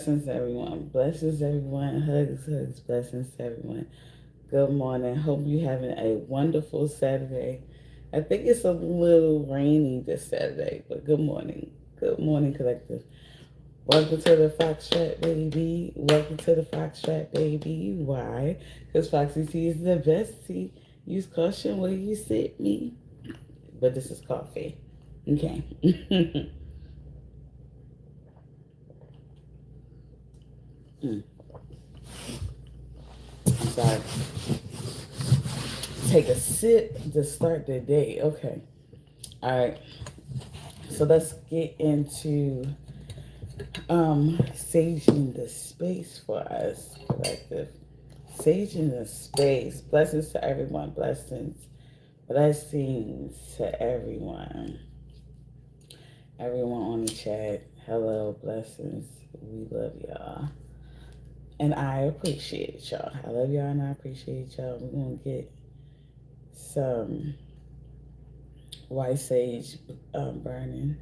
Blessings, everyone. Blessings, everyone. Hugs, hugs, blessings to everyone. Good morning. Hope you're having a wonderful Saturday. I think it's a little rainy this Saturday, but good morning. Good morning, collective. Welcome to the Fox Trap, baby. Welcome to the Fox Trap, baby. Why? Because Foxy Tea is the best tea. Use caution where you sit me. But this is coffee. Okay. Mm, sorry. Take a sip to start the day. Okay. All right. So let's get into saging the space for us, collective. Saging the space. Blessings to everyone. Blessings. Blessings to everyone. Everyone on the chat. Hello, blessings. We love y'all. And I appreciate y'all. I love y'all and I appreciate y'all. We're gonna get some white sage burning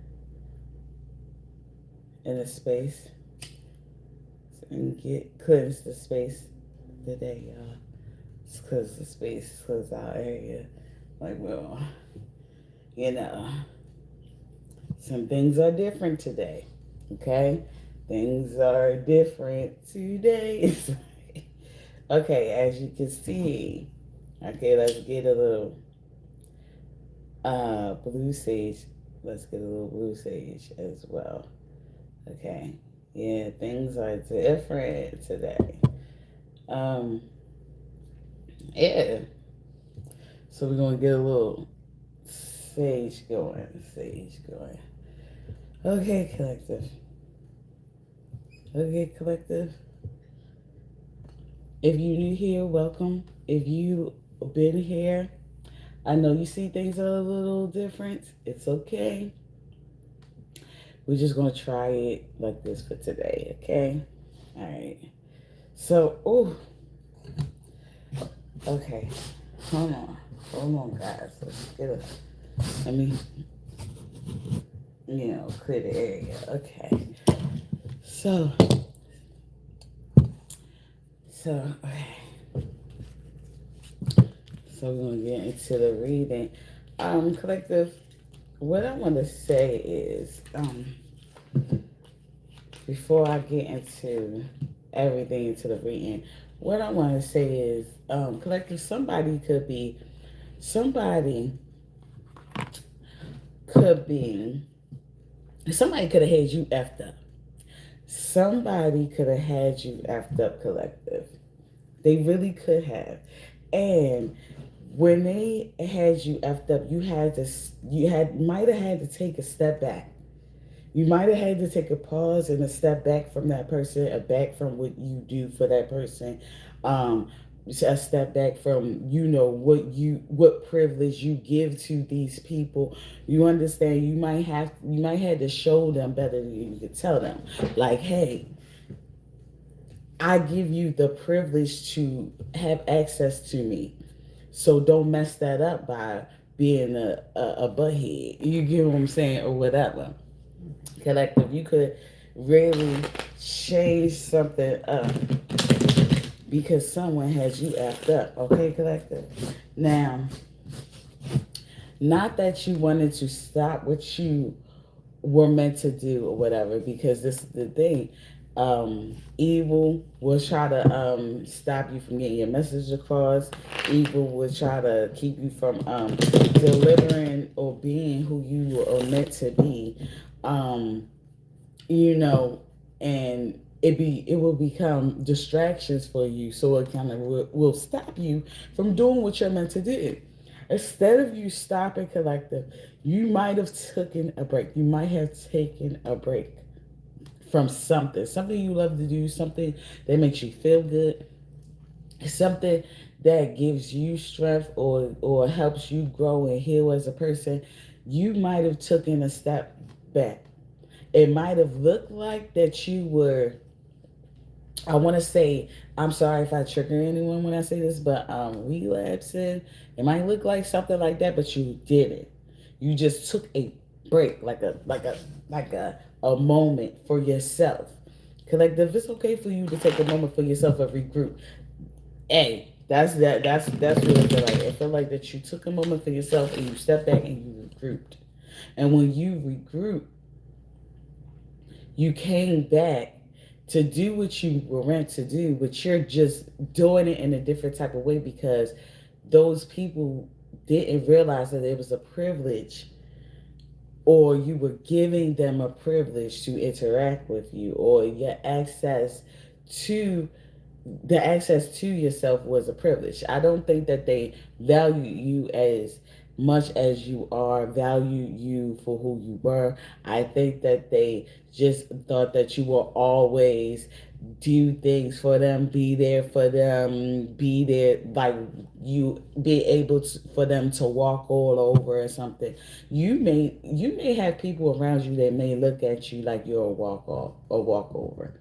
in the space and get cleanse the space today, y'all. It's cause the space, cause our area, like, well, you know, some things are different today. Okay, things are different today. Okay, as you can see. Okay, let's get a little blue sage. Let's get a little blue sage as well. Okay, yeah, things are different today. Um, yeah. So we're gonna get a little sage going. Sage going. Okay, collective. Okay, collective. If you new here, welcome. If you been here, I know you see things are a little different. It's okay. We're just gonna try it like this for today, okay? All right. So, oh, okay. Hold on, guys. Let's get a. Let me, clear the area. Okay. So, okay. So we're gonna get into the reading. Collective. What I want to say is, before I get into everything into the reading, what I want to say is, collective. Somebody could be, somebody could have had you effed up. Somebody could have had you effed up, collective. They really could have. And when they had you effed up, might have had to take a step back. You might have had to take a pause and a step back from that person, a back from what you do for that person, um, a step back from what privilege you give to these people. You understand? You might have to show them better than you could tell them, like, hey, I give you the privilege to have access to me. So don't mess that up by being a butthead. You get what I'm saying, or whatever. Collective, you could really change something up because someone has you effed up. Okay, collective. Now, not that you wanted to stop what you were meant to do or whatever, because this is the thing. Evil will try to stop you from getting your message across. Evil will try to keep you from delivering or being who you are meant to be. Um, you know, and it will become distractions for you, so it kind of will stop you from doing what you're meant to do. Instead of you stopping, collective, you might have taken a break. You might have taken a break from something you love to do, something that makes you feel good, something that gives you strength or helps you grow and heal as a person. You might have taken a step back. It might have looked like that you were, I want to say, I'm sorry if I trigger anyone when I say this, but relapsing, it might look like something like that, but you didn't. You just took a break, like a moment for yourself. Collective, it's okay for you to take a moment for yourself and regroup. Hey, that's what I feel like. I feel like that you took a moment for yourself and you stepped back and you regrouped. And when you regroup, you came back to do what you were meant to do, but you're just doing it in a different type of way because those people didn't realize that it was a privilege, or you were giving them a privilege to interact with you, or your access to the access to yourself was a privilege. I don't think that they value you as much as you are, value you for who you were. I think that they just thought that you will always do things for them, be there for them, be there, like you be able to, for them to walk all over or something. You may have people around you that may look at you like you're a walk off, a walkover.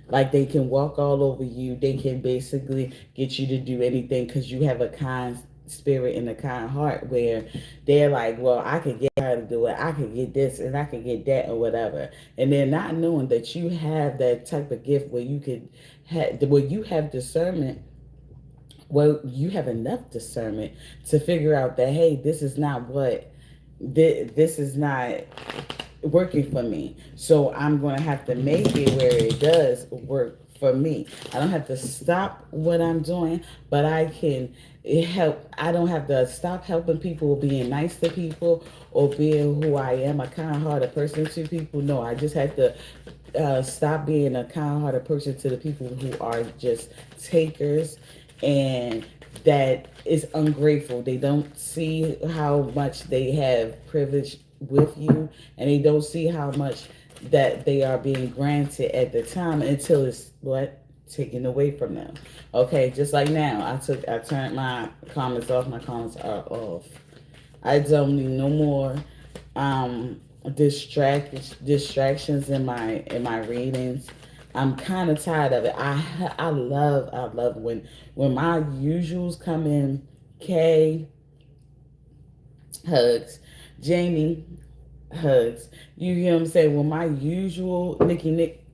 Like they can walk all over you. They can basically get you to do anything because you have a kind spirit and a kind heart where they're like, well, I could get her to do it. I could get this and I could get that or whatever. And they're not knowing that you have that type of gift where you could where you have discernment. Well, you have enough discernment to figure out that, hey, this is not what this is not working for me. So I'm going to have to make it where it does work for me. I don't have to stop what I'm doing, but I can help. I don't have to stop helping people or being nice to people or being who I am, a kind-hearted person to people. No, I just have to stop being a kind-hearted person to the people who are just takers and that is ungrateful. They don't see how much they have privilege with you, and they don't see how much that they are being granted at the time until it's what taken away from them. Okay, just like now, I turned my comments off. My comments are off. I don't need no more distractions in my readings. I'm kind of tired of it. I love when my usuals come in. Kay hugs, Jamie hugs. You hear him say, "When my usual Nikki Nick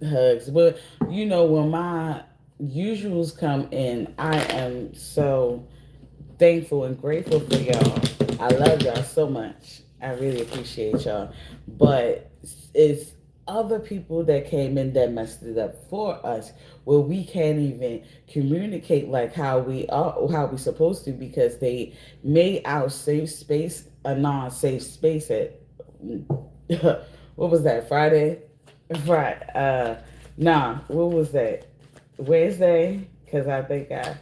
hugs," but you know when my usuals come in, I am so thankful and grateful for y'all. I love y'all so much. I really appreciate y'all. But it's other people that came in that messed it up for us where we can't even communicate like how we supposed to because they made our safe space a non-safe space at what was that, Friday? Friday. Nah, what was that? Wednesday? Because I think I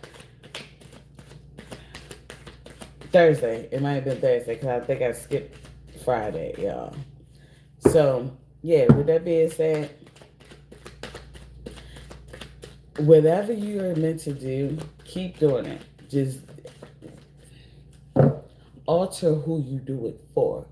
Thursday. It might have been Thursday because I think I skipped Friday, y'all. So, yeah, with that being said, whatever you are meant to do, keep doing it. Just alter who you do it for.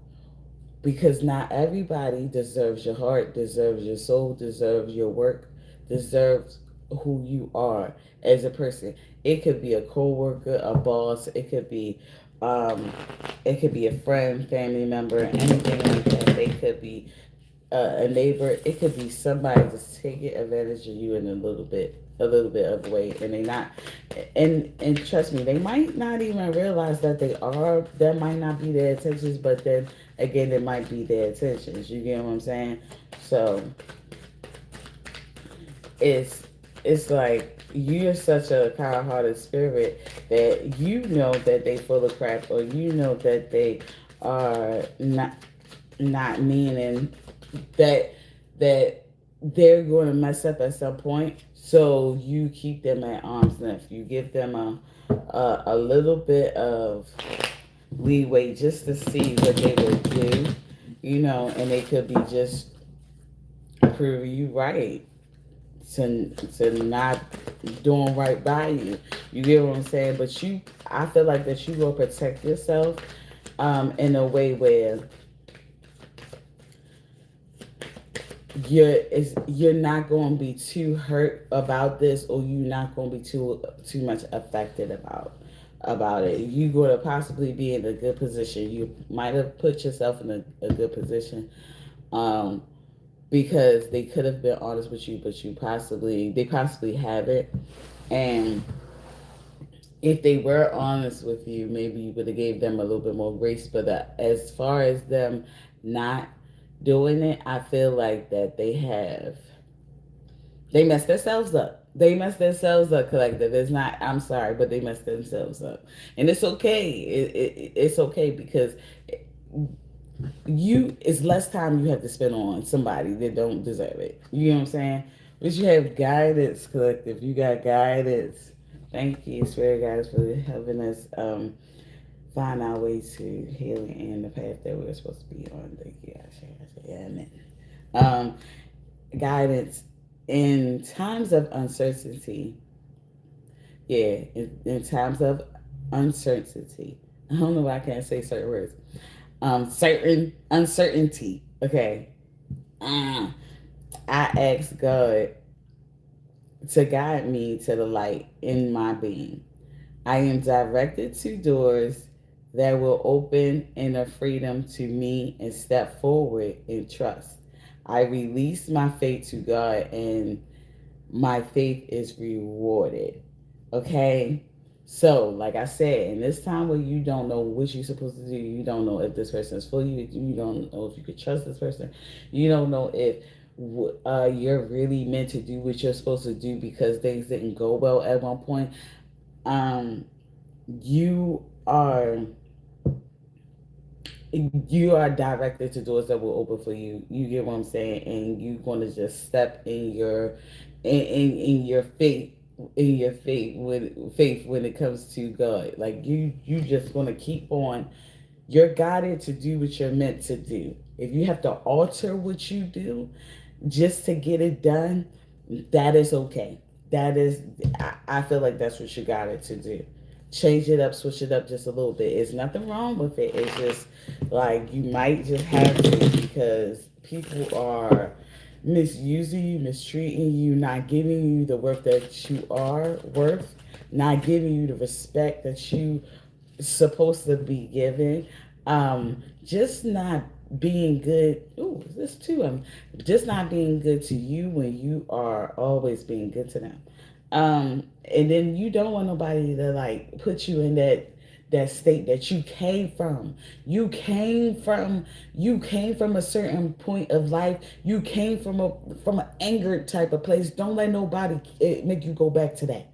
Because not everybody deserves your heart, deserves your soul, deserves your work, deserves who you are as a person. It could be a coworker, a boss, um, it could be a friend, family member, anything like that. They could be a neighbor. It could be somebody just taking advantage of you in a little bit of a way, and they not, and trust me, they might not even realize that they are. That might not be their intentions, but then again, it might be their intentions. You get what I'm saying? So it's it's like you're such a kind-hearted spirit that you know that they full of crap, or you know that they are not meaning that that they're going to mess up at some point. So you keep them at arm's length. You give them a little bit of leeway just to see what they will do, you know, and they could be just prove you right to not doing right by you. You get what I'm saying? But I feel like that you will protect yourself in a way where you're not going to be too hurt about this, or you're not going to be too much affected about it. You're going to possibly be in a good position. You might have put yourself in a good position, um, because they could have been honest with you, but they possibly haven't. And if they were honest with you, maybe you would have gave them a little bit more grace. But as far as them not doing it, I feel like that they messed themselves up. They messed themselves up, collective. It's not, I'm sorry, but they messed themselves up. And it's okay. It's okay because it's less time you have to spend on somebody that don't deserve it. You know what I'm saying? But you have guidance, collective. You got guidance. Thank you, Spirit Guides, for helping us find our way to healing and the path that we're supposed to be on. Thank you. I say, amen. Um, Guidance in times of uncertainty. Yeah, in times of uncertainty. I don't know why I can't say certain words. Certain uncertainty. Okay. I ask God to guide me to the light in my being. I am directed to doors that will open inner freedom to me and step forward in trust. I release my faith to God and my faith is rewarded. Okay? So, like I said, in this time where you don't know what you're supposed to do, you don't know if this person is for you, you don't know if you could trust this person, you don't know if you're really meant to do what you're supposed to do because things didn't go well at one point. Um, you are you are directed to doors that will open for you. You get what I'm saying, and you're going to just step in in your faith when it comes to God. Like you just going to keep on. You're guided to do what you're meant to do. If you have to alter what you do just to get it done, that is okay. That is, I feel like that's what you got it to do. Change it up, switch it up just a little bit. There's nothing wrong with it. It's just like you might just have to because people are misusing you, mistreating you, not giving you the worth that you are worth, not giving you the respect that you supposed to be given. Just not being good. Ooh, this too. Just not being good to you when you are always being good to them. And then you don't want nobody to like put you in that state that you came from. You came from a certain point of life. You came from an angered type of place. Don't let nobody make you go back to that.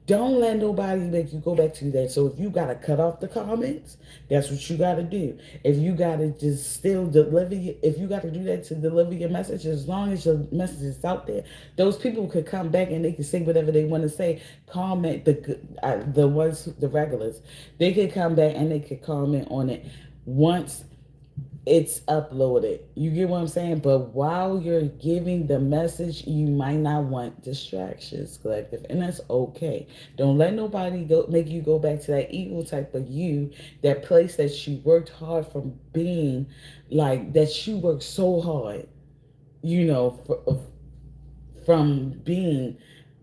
Don't let nobody make you go back to that. So if you gotta cut off the comments, that's what you gotta do. If you gotta just still if you gotta do that to deliver your message, as long as your message is out there, those people could come back and they can say whatever they want to say. Comment the regulars, they could come back and they could comment on it once it's uploaded. You get what I'm saying? But while you're giving the message, you might not want distractions, collective, and that's okay. Don't let nobody go make you go back to that evil type of you, that place that you worked hard from being, like that you worked so hard, from being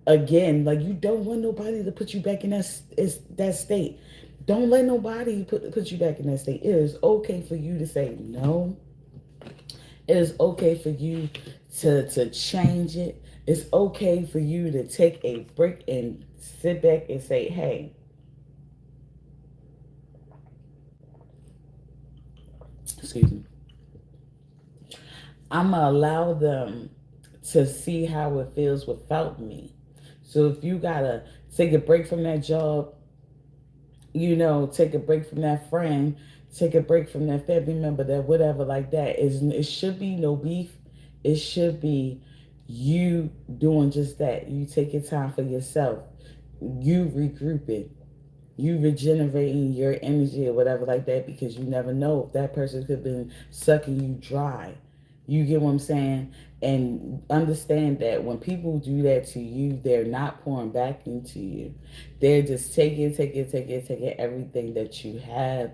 again. Like you don't want nobody to put you back in that state. Don't let nobody put you back in that state. It is okay for you to say no. It is okay for you to change it. It's okay for you to take a break and sit back and say, hey, excuse me, I'm going to allow them to see how it feels without me. So if you got to take a break from that job, take a break from that friend, take a break from that family member, that whatever like that. It should be no beef. It should be you doing just that. You taking time for yourself. You regrouping. You regenerating your energy or whatever like that, because you never know if that person could have been sucking you dry. You get what I'm saying? And understand that when people do that to you, they're not pouring back into you. They're just taking everything that you have.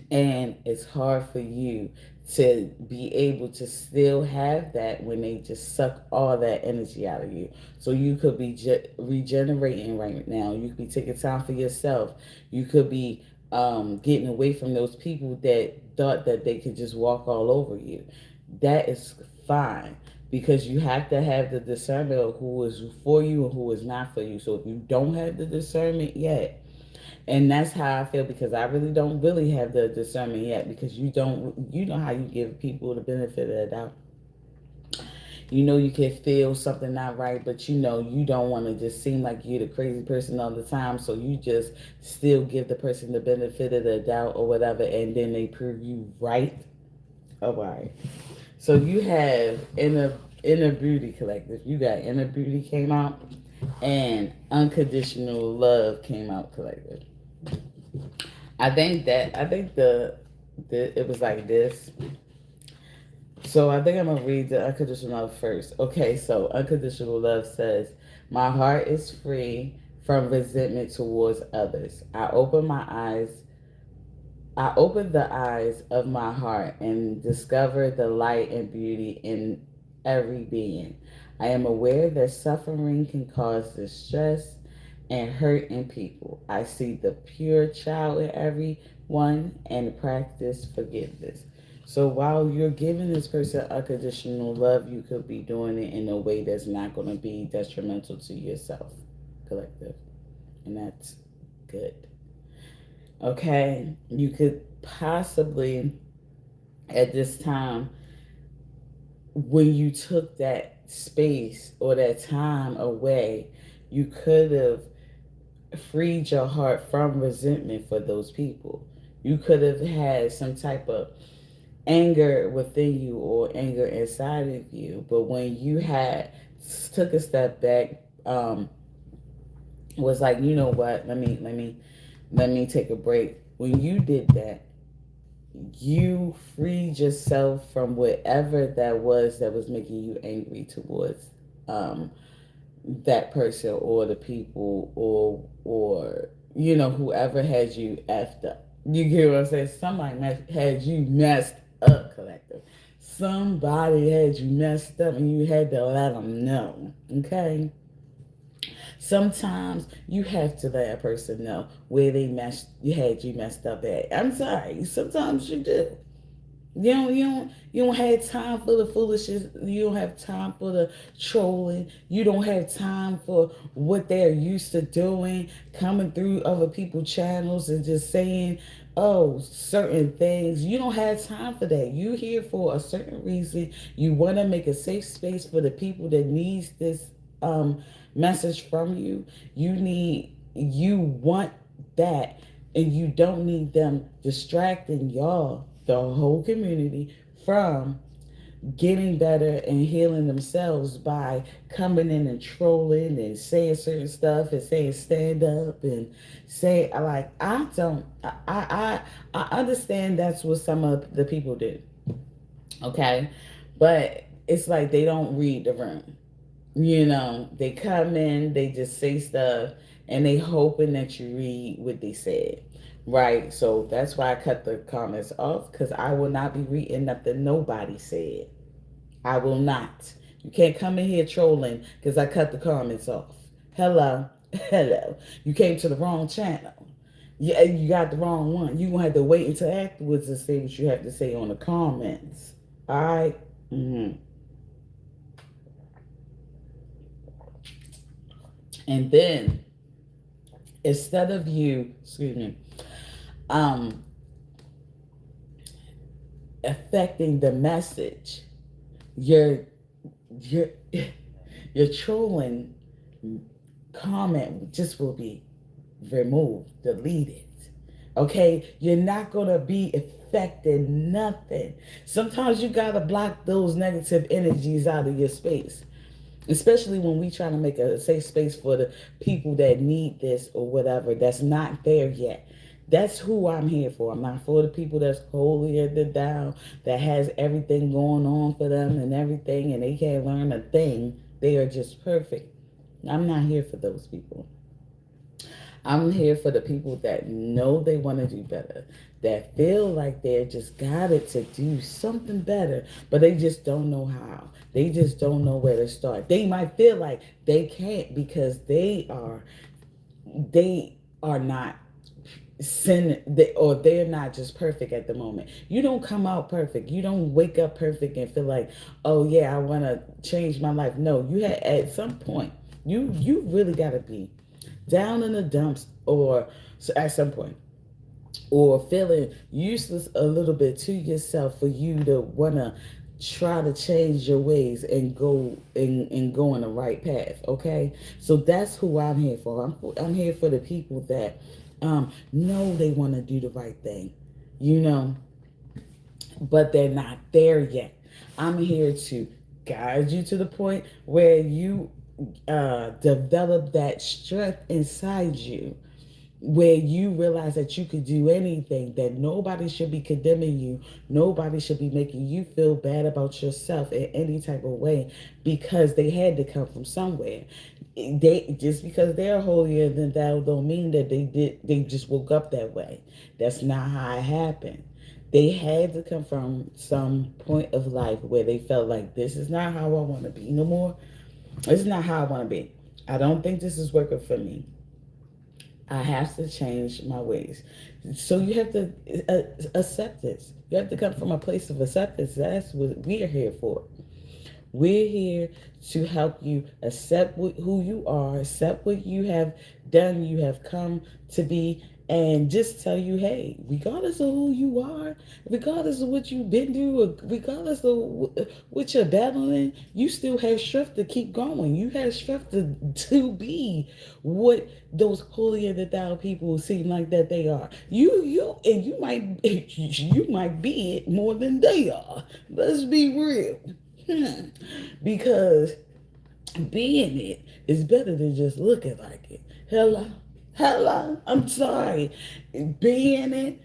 And it's hard for you to be able to still have that when they just suck all that energy out of you. So you could be regenerating right now. You could be taking time for yourself. You could be getting away from those people that thought that they could just walk all over you. That is fine. Because you have to have the discernment of who is for you and who is not for you. So if you don't have the discernment yet, and that's how I feel, because I really don't really have the discernment yet, because you know how you give people the benefit of the doubt. You know you can feel something not right, but you know you don't want to just seem like you're the crazy person all the time, so you just still give the person the benefit of the doubt or whatever, and then they prove you right. All right. So you have Inner Beauty Collective. You got Inner Beauty came out, and Unconditional Love came out collective. I think it was like this. So I think I'm gonna read the unconditional love first. Okay, so unconditional love says, "My heart is free from resentment towards others. I open the eyes of my heart and discover the light and beauty in every being. I am aware that suffering can cause distress and hurt in people. I see the pure child in everyone and practice forgiveness." So while you're giving this person unconditional love, you could be doing it in a way that's not going to be detrimental to yourself, collective. And that's good. Okay? You could possibly, at this time, when you took that space or that time away, you could have freed your heart from resentment for those people. You could have had some type of anger within you or anger inside of you, but when you had took a step back, was like, you know what? Let me take a break. When you did that, you freed yourself from whatever that was making you angry towards um, that person or the people or whoever had you effed up. You get what I'm saying? Somebody had you messed up, collective. Somebody had you messed up, and you had to let them know. Okay. Sometimes you have to let a person know where you had you messed up at. I'm sorry. Sometimes you do. You don't have time for the foolishness. You don't have time for the trolling. You don't have time for what they're used to doing, coming through other people's channels and just saying, oh, certain things. You don't have time for that. You're here for a certain reason. You want to make a safe space for the people that needs this message from you. You want that, and you don't need them distracting y'all, the whole community, from getting better and healing themselves by coming in and trolling and saying certain stuff and saying stand up and say, like, I don't I understand that's what some of the people do. Okay. But it's like they don't read the room. They come in, they just say stuff, and they hoping that you read what they said. Right? So that's why I cut the comments off, because I will not be reading nothing nobody said. I will not. You can't come in here trolling because I cut the comments off. Hello. Hello. You came to the wrong channel. Yeah, you got the wrong one. You're going to have to wait until afterwards to say what you have to say on the comments. All right? Mm-hmm. And then, instead of you, excuse me, um, affecting the message, you're you're your trolling comment just will be removed, deleted. Okay, you're not gonna be affecting nothing. Sometimes you gotta block those negative energies out of your space, especially when we trying to make a safe space for the people that need this or whatever that's not there yet. That's who I'm here for. I'm not for the people that's holier than down, that has everything going on for them and everything, and they can't learn a thing. They are just perfect. I'm not here for those people. I'm here for the people that know they want to do better, that feel like they're just got it to do something better, but they just don't know how. They just don't know where to start. They might feel like they can't because they are not or they're not just perfect at the moment. You don't come out perfect. You don't wake up perfect and feel like, oh yeah, I want to change my life. No, you had at some point, you really got to be down in the dumps, or so at some point, or feeling useless a little bit to yourself for you to want to try to change your ways and go on the right path. Okay, so that's who I'm here for. I'm here for the people that know they want to do the right thing, you know, but they're not there yet. I'm here to guide you to the point where you develop that strength inside you, where you realize that you could do anything, that nobody should be condemning you, nobody should be making you feel bad about yourself in any type of way, because they had to come from somewhere. They just because they're holier than thou don't mean that they just woke up that way. That's not how it happened. They had to come from some point of life where they felt like, this is not how I want to be no more. This is not how I want to be. I don't think this is working for me. I have to change my ways. So you have to accept this. You have to come from a place of acceptance. That's what we are here for. We're here to help you accept who you are, accept what you have done, you have come to be, and just tell you, hey, regardless of who you are, regardless of what you've been through, or regardless of what you're battling, you still have strength to keep going. You have strength to be what those holier than thou people seem like that they are. You might be it more than they are. Let's be real. Because being it is better than just looking like it. Hello, I'm sorry. Being it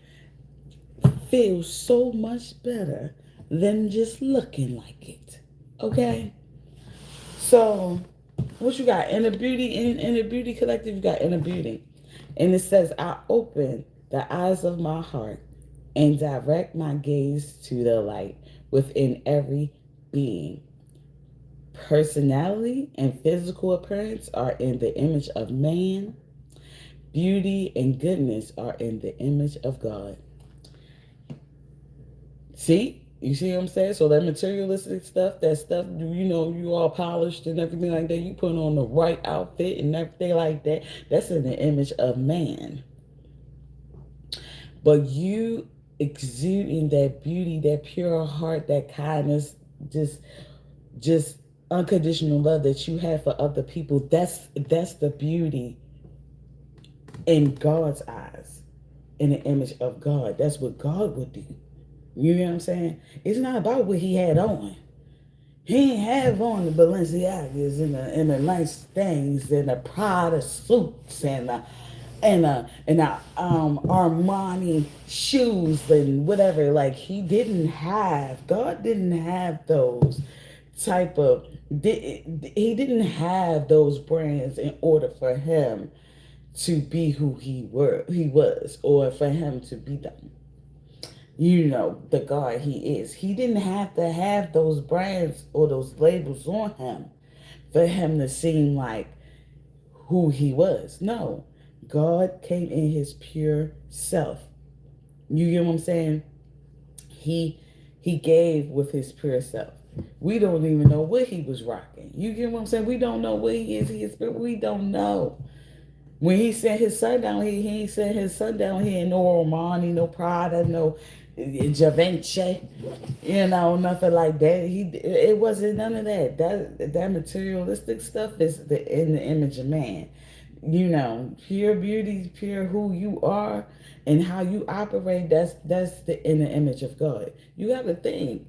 feels so much better than just looking like it. Okay? So, what you got? Inner beauty, in the beauty collective, you got inner beauty. And it says, I open the eyes of my heart and direct my gaze to the light within every being. Personality and physical appearance are in the image of man. Beauty and goodness are in the image of God. See? You see what I'm saying? So that materialistic stuff, that stuff, you all polished and everything like that, you put on the right outfit and everything like that, that's in the image of man. But you exuding that beauty, that pure heart, that kindness, just unconditional love that you have for other people, that's the beauty in God's eyes, in the image of God. That's what God would do. You know what I'm saying? It's not about what he had on. He ain't have on the Balenciagas and the nice things and the Prada suits and the Armani shoes and whatever. Like, God didn't have those type of, he didn't have those brands in order for him to be who he was, or for him to be the God he is. He didn't have to have those brands or those labels on him for him to seem like who he was. No, God came in his pure self. You get what I'm saying? He gave with his pure self. We don't even know what he was rocking. You get what I'm saying? We don't know what he is. We don't know. When he sent his son down here, he ain't sent his son down here no Armani, no Prada, no Givenchy, nothing like that. It wasn't none of that. That materialistic stuff is in the image of man. Pure beauty, pure who you are and how you operate. That's in the image of God. You got to think.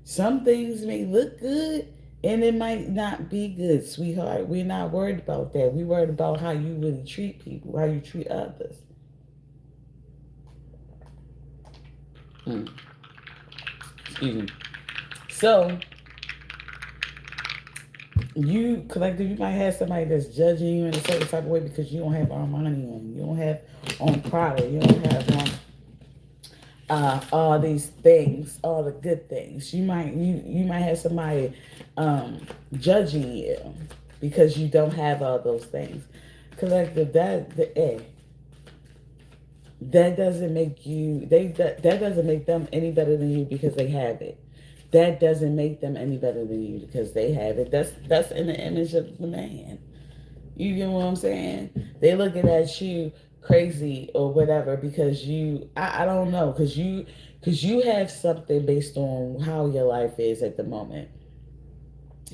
Some things may look good and it might not be good, sweetheart. We're not worried about that. We're worried about how you really treat people, how you treat others. Excuse me. So, you might have somebody that's judging you in a certain type of way because you don't have Armani on. You don't have on Prada. You don't have on all these things, all the good things. You might have somebody judging you because you don't have all those things. Collective, That doesn't make you that doesn't make them any better than you because they have it. That doesn't make them any better than you because they have it. That's in the image of the man. You get what I'm saying? They looking at you crazy or whatever because I don't know, because you have something based on how your life is at the moment.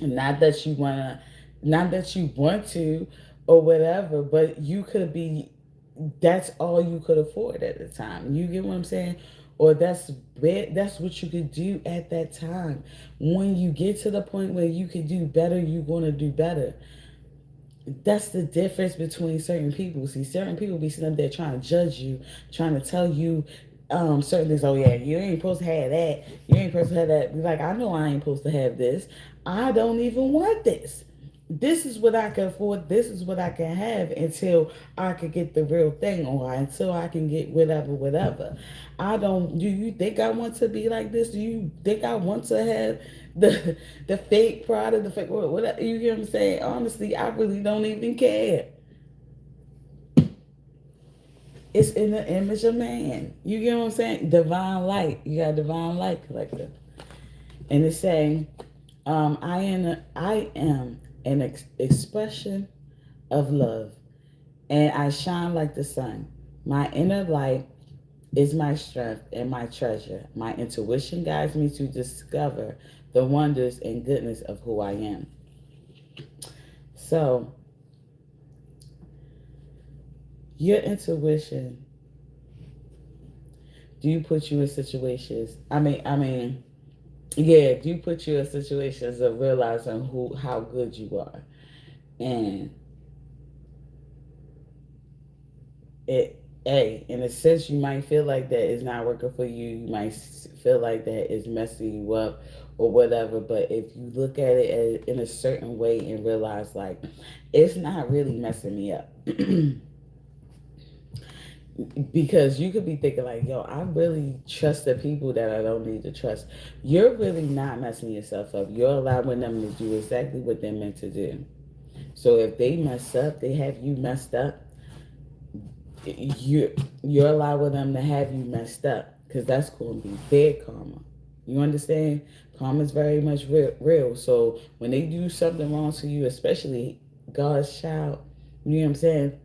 Not that you wanna, not that you want to or whatever, but you could be, that's all you could afford at the time. You get what I'm saying? Or that's what you could do at that time. When you get to the point where you can do better, you're gonna do better. That's the difference between certain people. See, certain people be sitting up there trying to judge you, trying to tell you certain things. Oh yeah, you ain't supposed to have that. You ain't supposed to have that. Be like, I know I ain't supposed to have this. I don't even want this. This is what I can afford. This is what I can have until I can get the real thing, or until I can get whatever, whatever. I don't. Do you think I want to be like this? Do you think I want to have the fake product, the fake whatever? You get what I'm saying? Honestly, I really don't even care. It's in the image of man. You get what I'm saying? Divine light. You got divine light collective, and it's saying, I am an expression of love, and I shine like the sun. My inner light is my strength and my treasure. My intuition guides me to discover the wonders and goodness of who I am. So, your intuition, do you put you in situations? Yeah, do you put you in situations of realizing how good you are, and in a sense, you might feel like that is not working for you. You might feel like that is messing you up or whatever. But if you look at it in a certain way and realize, like, it's not really messing me up. Because you could be thinking like, yo, I really trust the people that I don't need to trust. You're really not messing yourself up. You're allowing them to do exactly what they're meant to do. So if they mess up, they have you messed up, you're allowing them to have you messed up, because that's going to be their karma. You understand? Karma is very much real. So when they do something wrong to you, especially God's child, you know what I'm saying?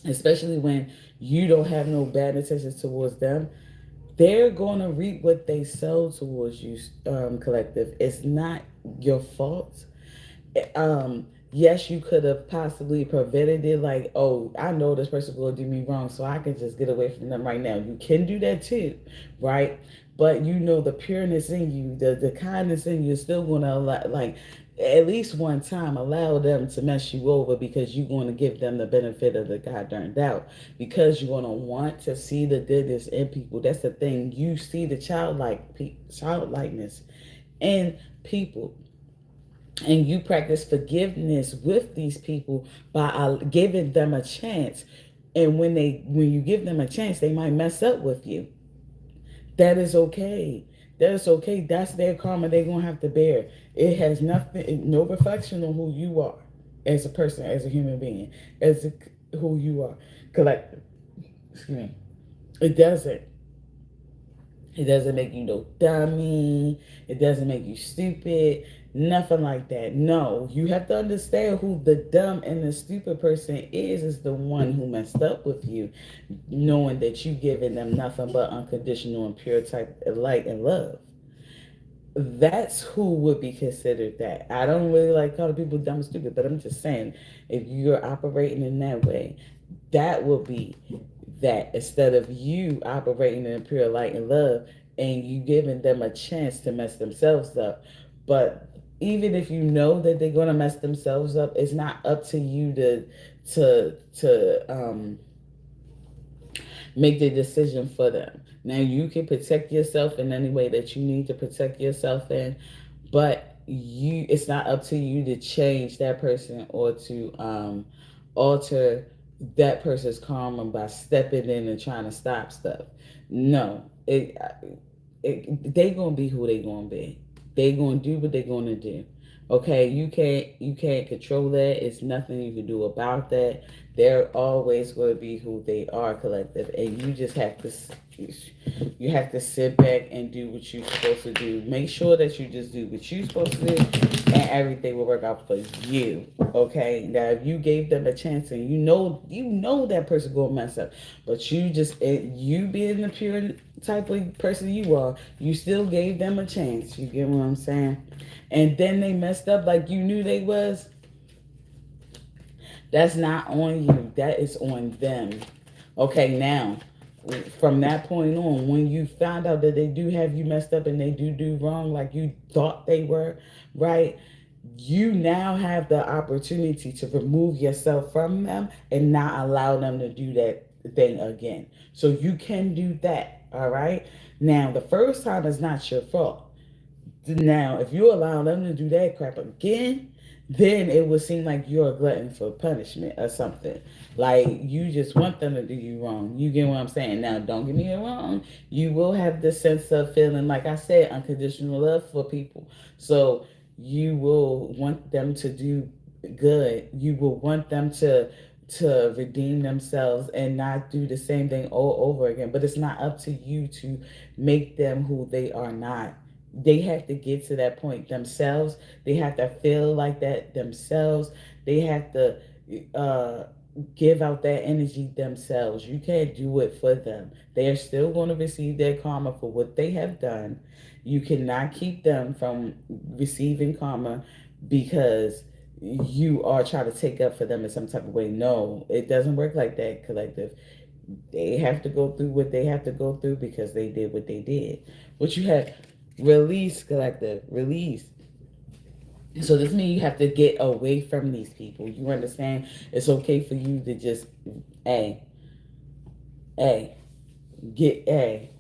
Especially when you don't have no bad intentions towards them, they're going to reap what they sow towards you, collective. It's not your fault. Yes, you could have possibly prevented it. Like, oh, I know this person will do me wrong, so I can just get away from them right now. You can do that too, right? But you know the pureness in you, the kindness in you is still going to allow, like, at least one time allow them to mess you over, because you're going to give them the benefit of the goddamn doubt, because you're going to want to see the goodness in people. That's the thing. You see the childlikeness in people, and you practice forgiveness with these people by giving them a chance. And when you give them a chance, they might mess up with you. That is okay. That is okay. That's their karma they're gonna have to bear. It has nothing, no reflection on who you are as a person, as a human being, who you are collective. Excuse me. It doesn't. It doesn't make you no dummy. It doesn't make you stupid. Nothing like that. No, you have to understand who the dumb and the stupid person is the one who messed up with you, knowing that you giving them nothing but unconditional and pure type of light and love. That's who would be considered that. I don't really like calling people dumb and stupid, but I'm just saying, if you're operating in that way, that will be that, instead of you operating in pure light and love and you giving them a chance to mess themselves up. But even if you know that they're going to mess themselves up, it's not up to you to make the decision for them. Now you can protect yourself in any way that you need to protect yourself in, but it's not up to you to change that person or to alter that person's karma by stepping in and trying to stop stuff. No, they gonna be who they gonna be. They gonna do what they gonna do. Okay, you can't control that. It's nothing you can do about that. They're always going to be who they are, collective, and you just have to sit back and do what you're supposed to do. Make sure that you just do what you're supposed to do, and everything will work out for you. Okay. Now, if you gave them a chance, and you know that person gonna mess up, but you being the pure type of person you are, you still gave them a chance. You get what I'm saying? And then they messed up like you knew they was. That's not on you. That is on them. Okay, now, from that point on, when you found out that they do have you messed up and they do wrong like you thought they were, right? You now have the opportunity to remove yourself from them and not allow them to do that thing again. So you can do that, all right? Now, the first time is not your fault. Now, if you allow them to do that crap again, then it would seem like you're a glutton for punishment or something. Like you just want them to do you wrong. You get what I'm saying? Now, don't get me wrong. You will have the sense of feeling, like I said, unconditional love for people. So you will want them to do good. You will want them to redeem themselves and not do the same thing all over again. But it's not up to you to make them who they are not. They have to get to that point themselves. They have to feel like that themselves. They have to uh, give out that energy themselves. You can't do it for them. They are still going to receive their karma for what they have done. You cannot keep them from receiving karma because you are trying to take up for them in some type of way. No, it doesn't work like that, collective. They have to go through what they have to go through because they did what they did. What you have, release, collective, release. So this means you have to get away from these people. You understand? It's okay for you to just, hey, hey,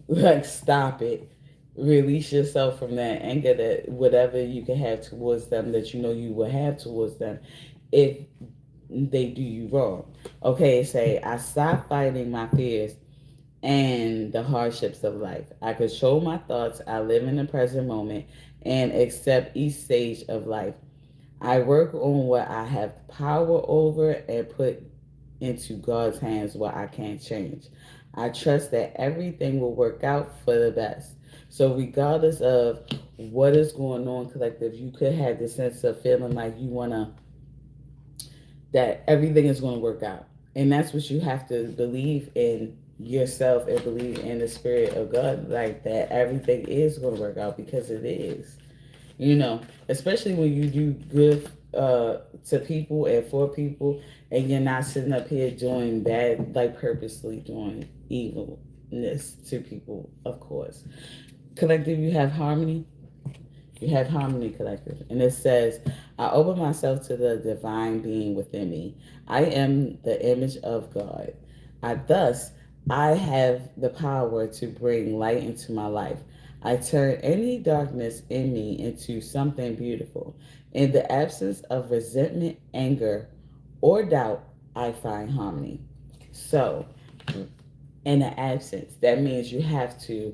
like stop it. Release yourself from that anger, that whatever you can have towards them, that you know you will have towards them if they do you wrong. Okay, say, I stop fighting my fears and the hardships of life. I control my thoughts. I live in the present moment and accept each stage of life. I work on what I have power over and put into God's hands what I can't change. I trust that everything will work out for the best. So regardless of what is going on, collective, you could have the sense of feeling like you want to, that everything is going to work out. And that's what you have to believe in yourself and believe in the spirit of God, like that everything is going to work out because it is. You know, especially when you do good to people and for people, and you're not sitting up here doing bad, like purposely doing evilness to people, of course. Collective, you have harmony. You have harmony, collective. And it says, I open myself to the divine being within me. I am the image of God. I have the power to bring light into my life. I turn any darkness in me into something beautiful. In the absence of resentment, anger, or doubt, I find harmony. So, in the absence, that means you have to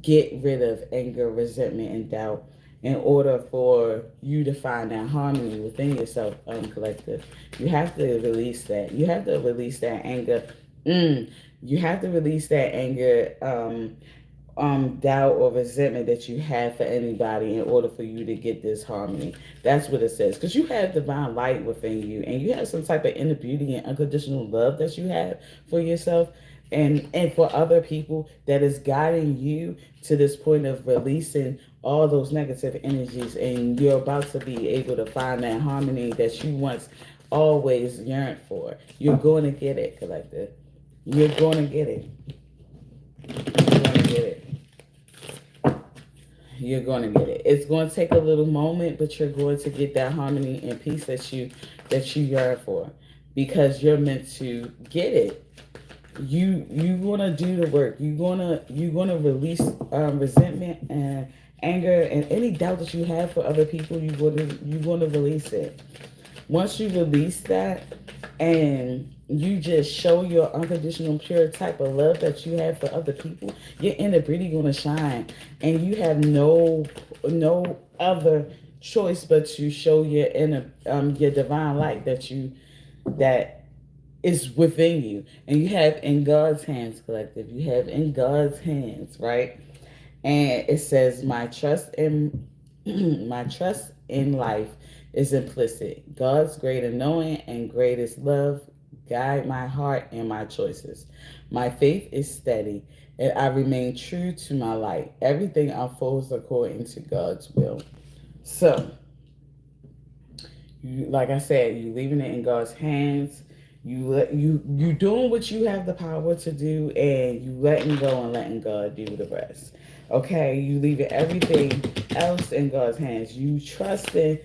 get rid of anger, resentment, and doubt in order for you to find that harmony within yourself, collective. You have to release that. You have to release that anger. You have to release that anger, doubt or resentment that you have for anybody in order for you to get this harmony. That's what it says. Because you have divine light within you, and you have some type of inner beauty and unconditional love that you have for yourself and for other people that is guiding you to this point of releasing all those negative energies, and you're about to be able to find that harmony that you once always yearned for. You're going to get it, collective. You're going to get it. You're going to get it. You're going to get it. It's going to take a little moment, but you're going to get that harmony and peace that you yearn for, because you're meant to get it. You gonna do the work. You gonna release resentment and anger and any doubt that you have for other people. You gonna release it. Once you release that, and you just show your unconditional pure type of love that you have for other people, your inner beauty gonna shine, and you have no other choice but to show your inner your divine light that is within you. And you have in God's hands, collective. You have in God's hands, right? And it says, my trust in my trust in life is implicit. God's greater knowing and greatest love guide my heart and my choices. My faith is steady, and I remain true to my light. Everything unfolds according to God's will. So, like I said, you leaving it in God's hands. You doing what you have the power to do, and you letting go and letting God do the rest. Okay, you leaving everything else in God's hands. You trusting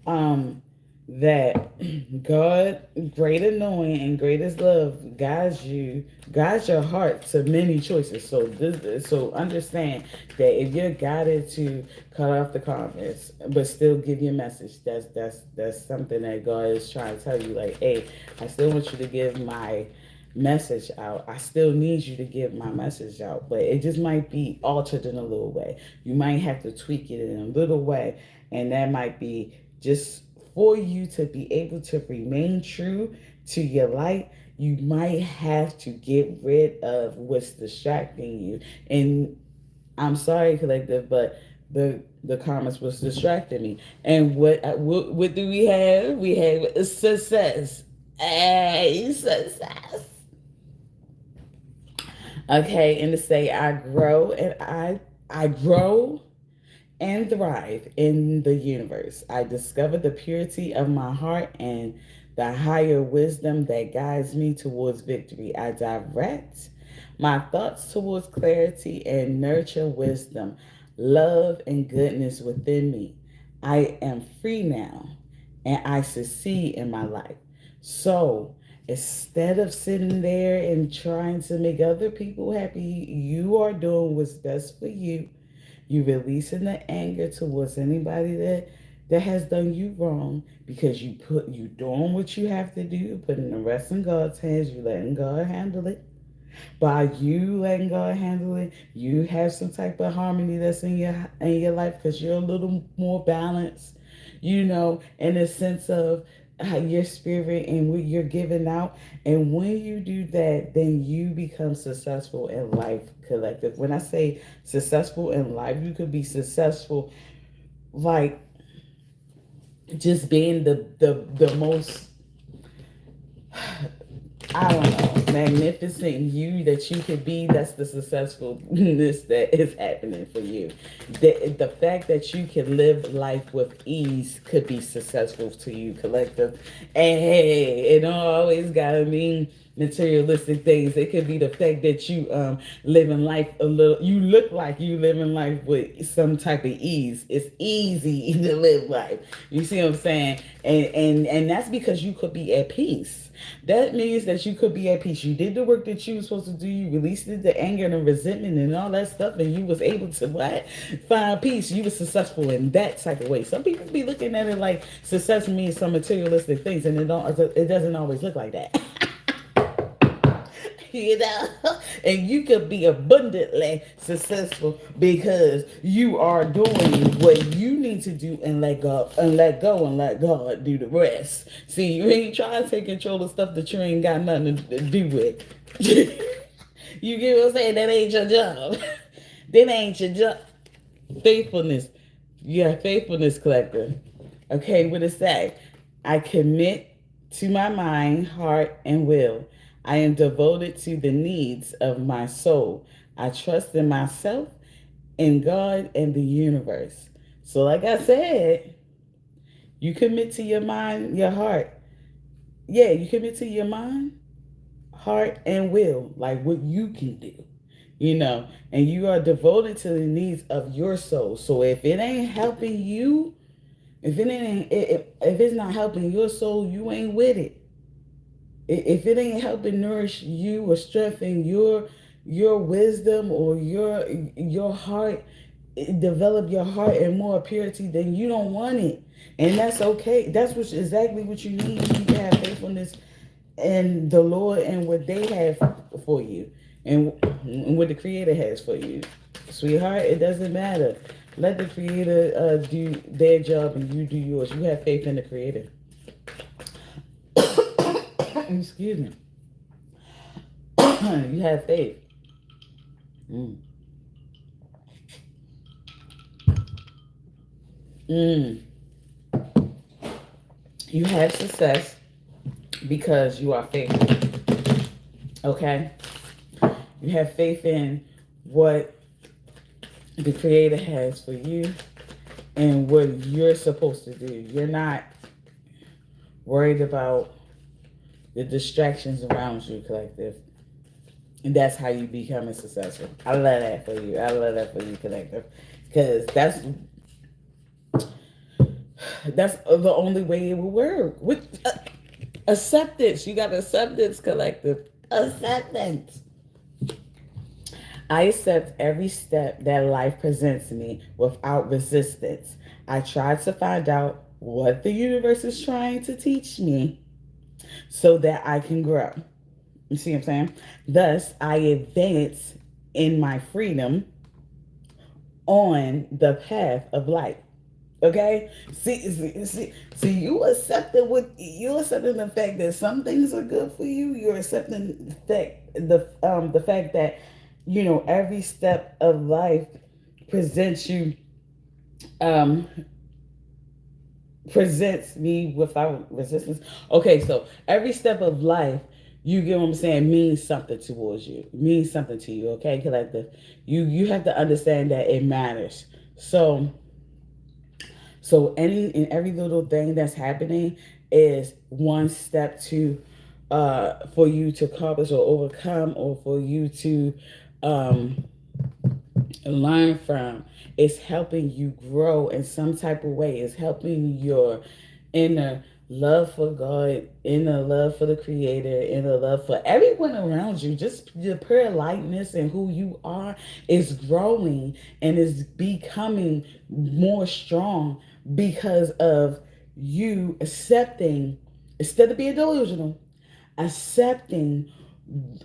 um that God, greater knowing and greatest love, guides your heart to many choices. So understand that if you're guided to cut off the comments, but still give your message, that's something that God is trying to tell you. Like, hey, I still want you to give my message out. I still need you to give my message out, but it just might be altered in a little way. You might have to tweak it in a little way, and that might be just for you to be able to remain true to your light. You might have to get rid of what's distracting you. And I'm sorry, collective, but the comments was distracting me. And what do we have? We have success. Hey, success. Okay, and to say I grow and thrive in the universe. I discover the purity of my heart and the higher wisdom that guides me towards victory. I direct my thoughts towards clarity and nurture wisdom, love, and goodness within me. I am free now and I succeed in my life. So instead of sitting there and trying to make other people happy, you are doing what's best for you. You releasing the anger towards anybody that has done you wrong, because you doing what you have to do, putting the rest in God's hands. You letting God handle it. By you letting God handle it, you have some type of harmony that's in your life, because you're a little more balanced, in the sense of your spirit and what you're giving out. And when you do that, then you become successful in life, collective. When I say successful in life, you could be successful, like, just being the most, I don't know, magnificent you that you could be. That's the successfulness that is happening for you. The fact that you can live life with ease could be successful to you, collective. And hey, it don't always gotta mean materialistic things. It could be the fact that you living life a little, you look like you living life with some type of ease. It's easy to live life. You see what I'm saying? And that's because you could be at peace. That means that you could be at peace. You did the work that you were supposed to do. You released the anger and the resentment and all that stuff, and you was able to what? Find peace. You were successful in that type of way. Some people be looking at it like success means some materialistic things, and it doesn't always look like that. you know and you could be abundantly successful because you are doing what you need to do, and let God do the rest. See, you ain't trying to take control of stuff that you ain't got nothing to do with. You get what I'm saying? That ain't your job. That ain't your job. Faithfulness. Yeah, faithfulness, collector. Okay, what it say? I commit to my mind, heart, and will. I am devoted to the needs of my soul. I trust in myself, in God, and the universe. So, like I said, you commit to your mind, your heart. Yeah, you commit to your mind, heart, and will, like what you can do, and you are devoted to the needs of your soul. So, if it ain't helping you, if it's not helping your soul, you ain't with it. If it ain't helping nourish you or strengthen your wisdom or your heart, develop your heart in more purity, then you don't want it. And that's okay. That's exactly what you need. You need to have faithfulness in the Lord and what they have for you, and what the Creator has for you. Sweetheart, it doesn't matter. Let the Creator do their job and you do yours. You have faith in the Creator. Excuse me. You have faith. Mm. Mm. You have success because you are faithful. Okay? You have faith in what the Creator has for you and what you're supposed to do. You're not worried about the distractions around you, collective. And that's how you become a successful. I love that for you. I love that for you, collective. Because that's the only way it will work. With acceptance. You got acceptance, collective. Acceptance. I accept every step that life presents me without resistance. I try to find out what the universe is trying to teach me so that I can grow. You see what I'm saying? Thus, I advance in my freedom on the path of life. Okay, see, you accepting the fact that some things are good for you. You're accepting the fact that every step of life presents you um presents me without resistance. Okay, so every step of life, you get what I'm saying, means something towards you, means something to you. Okay, collective, you have to understand that it matters. So any and every little thing that's happening is one step to for you to accomplish or overcome, or for you to um learn from. It's helping you grow in some type of way. It's helping your inner love for God, inner love for the Creator, inner love for everyone around you. Just your pure lightness and who you are is growing and is becoming more strong because of you accepting, instead of being delusional, accepting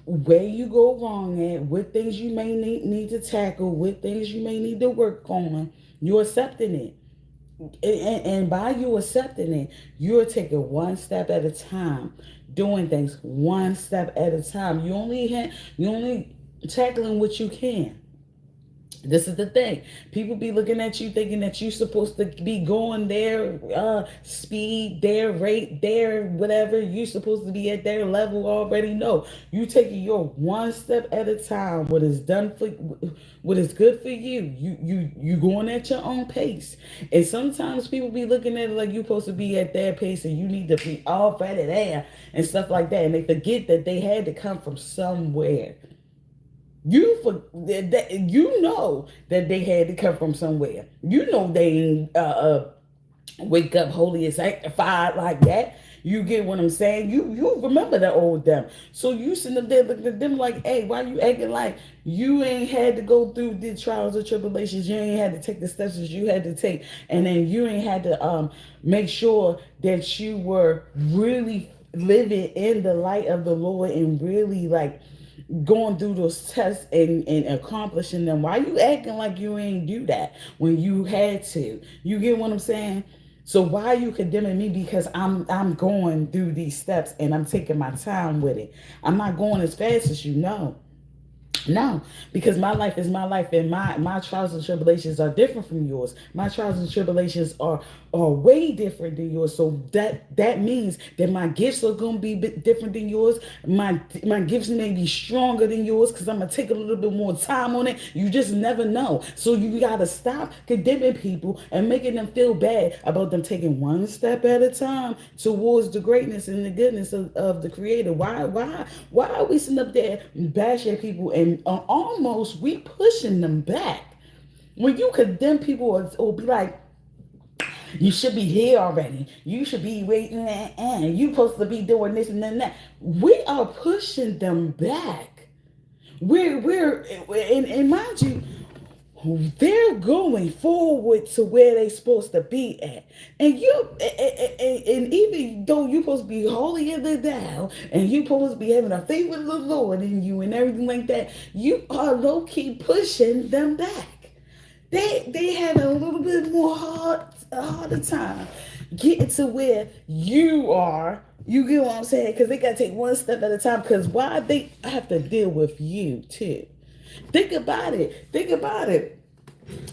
where you go wrong at, what things you may need to tackle, what things you may need to work on. You're accepting it. And by you accepting it, you're taking one step at a time, doing things one step at a time. You only tackling what you can. This is the thing. People be looking at you thinking that you're supposed to be going their speed, their rate, their whatever. You're supposed to be at their level already. No, you taking your one step at a time. What is good for you. You going at your own pace. And sometimes people be looking at it like you're supposed to be at their pace and you need to be already there and stuff like that. And they forget that they had to come from somewhere. You know that they had to come from somewhere. You know they ain't wake up holy and sanctified like that. You get what I'm saying? You remember the old them. So you sitting up there looking at them like, hey, why you acting like you ain't had to go through the trials or tribulations? You ain't had to take the steps that you had to take, and then you ain't had to make sure that you were really living in the light of the Lord and really like going through those tests and accomplishing them. Why you acting like you ain't do that when you had to? You get what I'm saying? So why are you condemning me because I'm going through these steps and I'm taking my time with it? I'm not going as fast as you know. No, because my life is my life, and my trials and tribulations are different from yours. My trials and tribulations are way different than yours. So that means that my gifts are gonna be a bit different than yours. My gifts may be stronger than yours because I'm gonna take a little bit more time on it. You just never know. So you gotta stop condemning people and making them feel bad about them taking one step at a time towards the greatness and the goodness of the Creator. Why are we sitting up there bashing people and almost we pushing them back? When you condemn people or be like, you should be here already. You should be waiting and you supposed to be doing this and then that. We are pushing them back. We're and mind you, they're going forward to where they supposed to be at. And even though you're supposed to be holier than thou and you're supposed to be having a faith with the Lord in you and everything like that, you are low-key pushing them back. They had a little bit more harder time getting to where you are You get what I'm saying? Because they got to take one step at a time. Because why they have to deal with you too? Think about it. Think about it.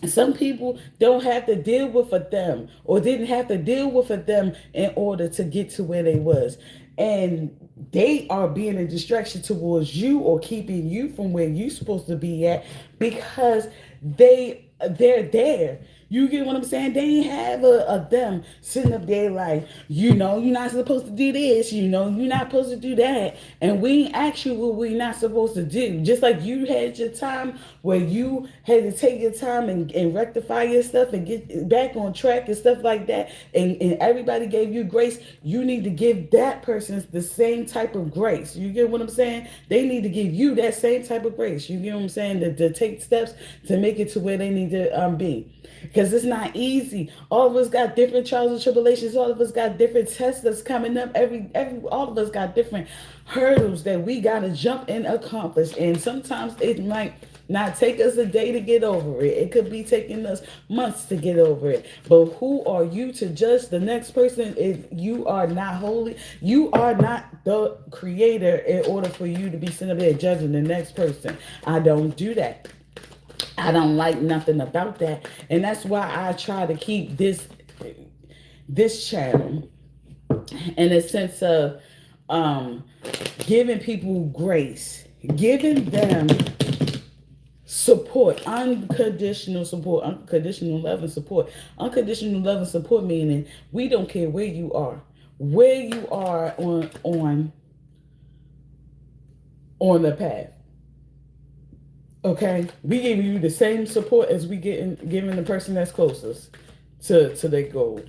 Some people don't have to deal with a them or didn't have to deal with a them in order to get to where they was. And they are being a distraction towards you or keeping you from where you're supposed to be at because they're there. You get what I'm saying? They ain't have a them sitting up there like, you're not supposed to do this, you're not supposed to do that. And we ain't ask you what we're not supposed to do. Just like you had your time where you had to take your time and rectify your stuff and get back on track and stuff like that. And everybody gave you grace. You need to give that person the same type of grace. You get what I'm saying? They need to give you that same type of grace. You get what I'm saying? To take steps to make it to where they need to be. Because it's not easy. All of us got different trials and tribulations. All of us got different tests that's coming up. All of us got different hurdles that we gotta jump and accomplish. And sometimes it might not take us a day to get over it. It could be taking us months to get over it. But who are you to judge the next person if you are not holy? You are not the creator in order for you to be sitting there judging the next person. I don't do that. I don't like nothing about that. And that's why I try to keep this channel in a sense of giving people grace, giving them support, unconditional love and support. Unconditional love and support meaning we don't care where you are on the path. Okay, we give you the same support as we giving the person that's closest to their goal.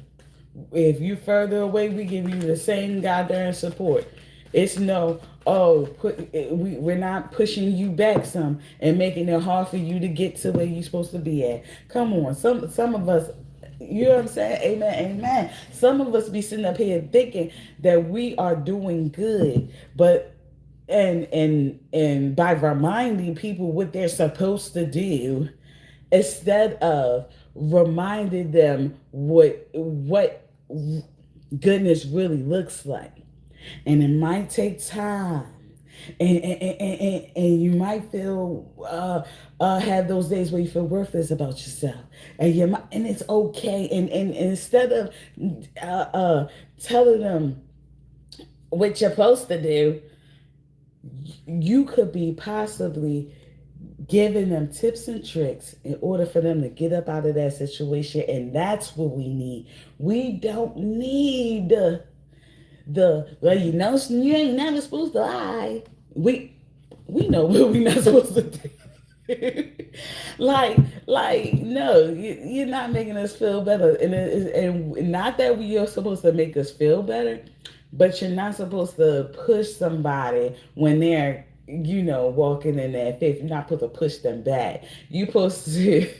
If you further away, we give you the same goddamn support. It's no, we're not pushing you back some and making it hard for you to get to where you're supposed to be at. Come on, some of us, you know what I'm saying? Amen, amen. Some of us be sitting up here thinking that we are doing good, but and by reminding people what they're supposed to do instead of reminding them what goodness really looks like. And it might take time, and you might feel have those days where you feel worthless about yourself, and it's okay. And instead of telling them what you're supposed to do, you could be possibly giving them tips and tricks in order for them to get up out of that situation. And that's what we need. We don't need well, you ain't never supposed to lie. We know what we're not supposed to do. like no, you're not making us feel better. And not that we are supposed to make us feel better, but you're not supposed to push somebody when they're, walking in that faith. You're not supposed to push them back. You're supposed to,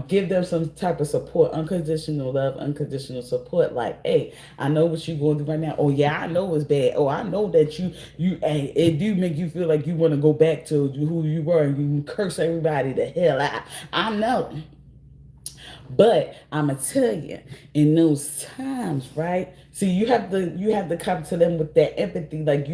give them some type of support, unconditional love, unconditional support. Like, hey, I know what you're going through right now. Oh yeah, I know it's bad. Oh, I know that hey, it do make you feel like you want to go back to who you were and you curse everybody the hell out. I know. But I'm gonna tell you, in those times, right? See, you have to come to them with that empathy, like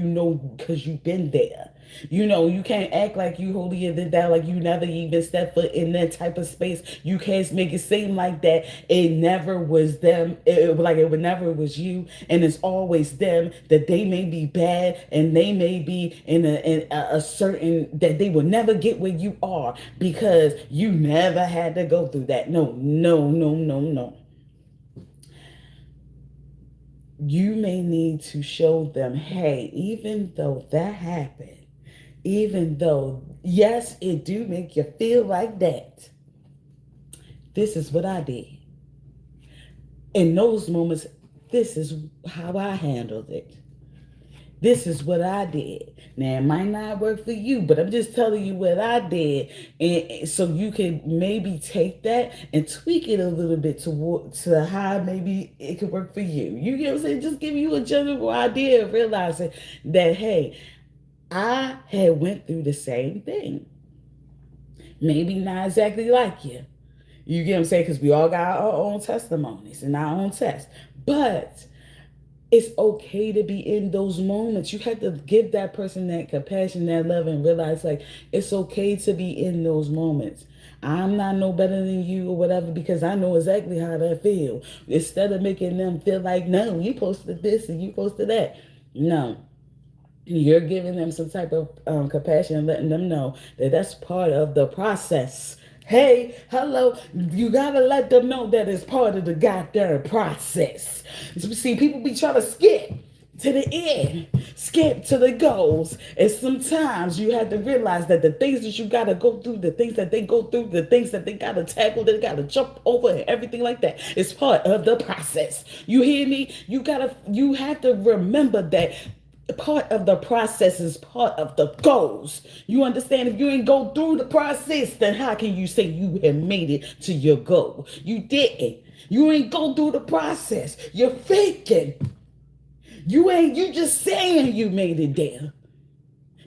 because you've been there. You can't act like you holier than thou, like you never even stepped foot in that type of space. You can't make it seem like that it never was them, like it would never was you, and it's always them. That they may be bad and they may be in a certain that they will never get where you are because you never had to go through that. No, no, no, no, no. You may need to show them, hey, even though that happened, even though, yes, it do make you feel like that, this is what I did. In those moments, this is how I handled it. This is what I did. Now, it might not work for you, but I'm just telling you what I did. And so you can maybe take that and tweak it a little bit to how maybe it could work for you. You get what I'm saying? Just give you a general idea of realizing that, hey, I had went through the same thing. Maybe not exactly like you. You get what I'm saying? Because we all got our own testimonies and our own tests. But it's okay to be in those moments. You have to give that person that compassion, that love, and realize like it's okay to be in those moments. I'm not no better than you or whatever because I know exactly how that feel. Instead of making them feel like, no, you posted this and you posted that. No, you're giving them some type of compassion and letting them know that that's part of the process. Hey, hello, you gotta let them know that it's part of the goddamn process. See, people be trying to skip to the end, skip to the goals. And sometimes you have to realize that the things that you gotta go through, the things that they go through, the things that they gotta tackle, they gotta jump over, and everything like that is part of the process. You hear me? You have to remember that part of the process is part of the goals. You understand? If you ain't go through the process, then how can you say you have made it to your goal? You didn't. You ain't go through the process. You're faking. You just saying you made it there.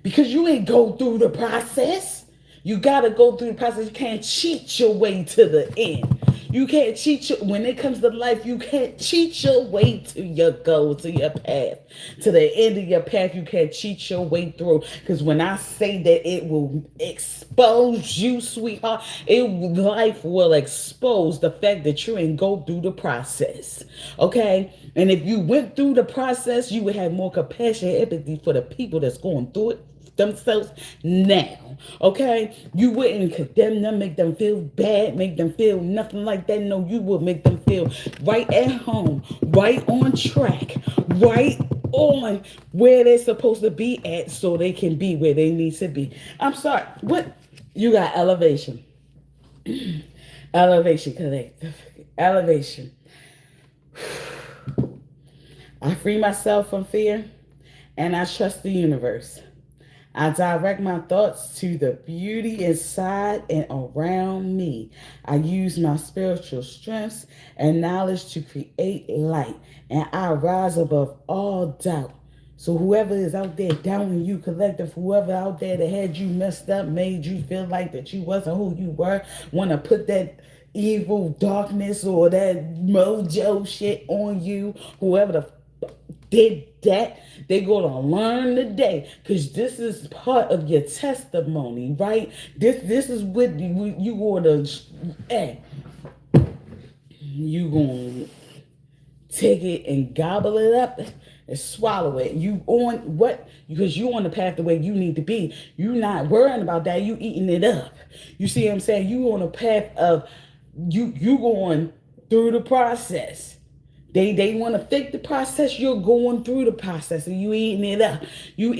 Because you ain't go through the process. You gotta go through the process. You can't cheat your way to the end. You can't when it comes to life, you can't cheat your way to your goal, to your path, to the end of your path. You can't cheat your way through. Because when I say that it will expose you, sweetheart, life will expose the fact that you ain't go through the process. Okay? And if you went through the process, you would have more compassion and empathy for the people that's going through it themselves now. Okay, you wouldn't condemn them, make them feel bad, make them feel nothing like that. No, you would make them feel right at home, right on track, right on where they're supposed to be at, so they can be where they need to be. I'm sorry, what? You got elevation. Elevation, correct. Elevation. I free myself from fear and I trust the universe. I direct my thoughts to the beauty inside and around me. I use my spiritual strengths and knowledge to create light, and I rise above all doubt. So whoever is out there doubting you, collective, whoever out there that had you messed up, made you feel like that you wasn't who you were, want to put that evil darkness or that mojo shit on you, whoever the did that, they gonna learn today, because this is part of your testimony, right? This is what you gonna, hey, you gonna take it and gobble it up and swallow it. You on what? Because you on the path the way you need to be. You not worrying about that. You eating it up. You see what I'm saying? You on a path of you going through the process. They want to fake the process. You're going through the process and you eating it up. You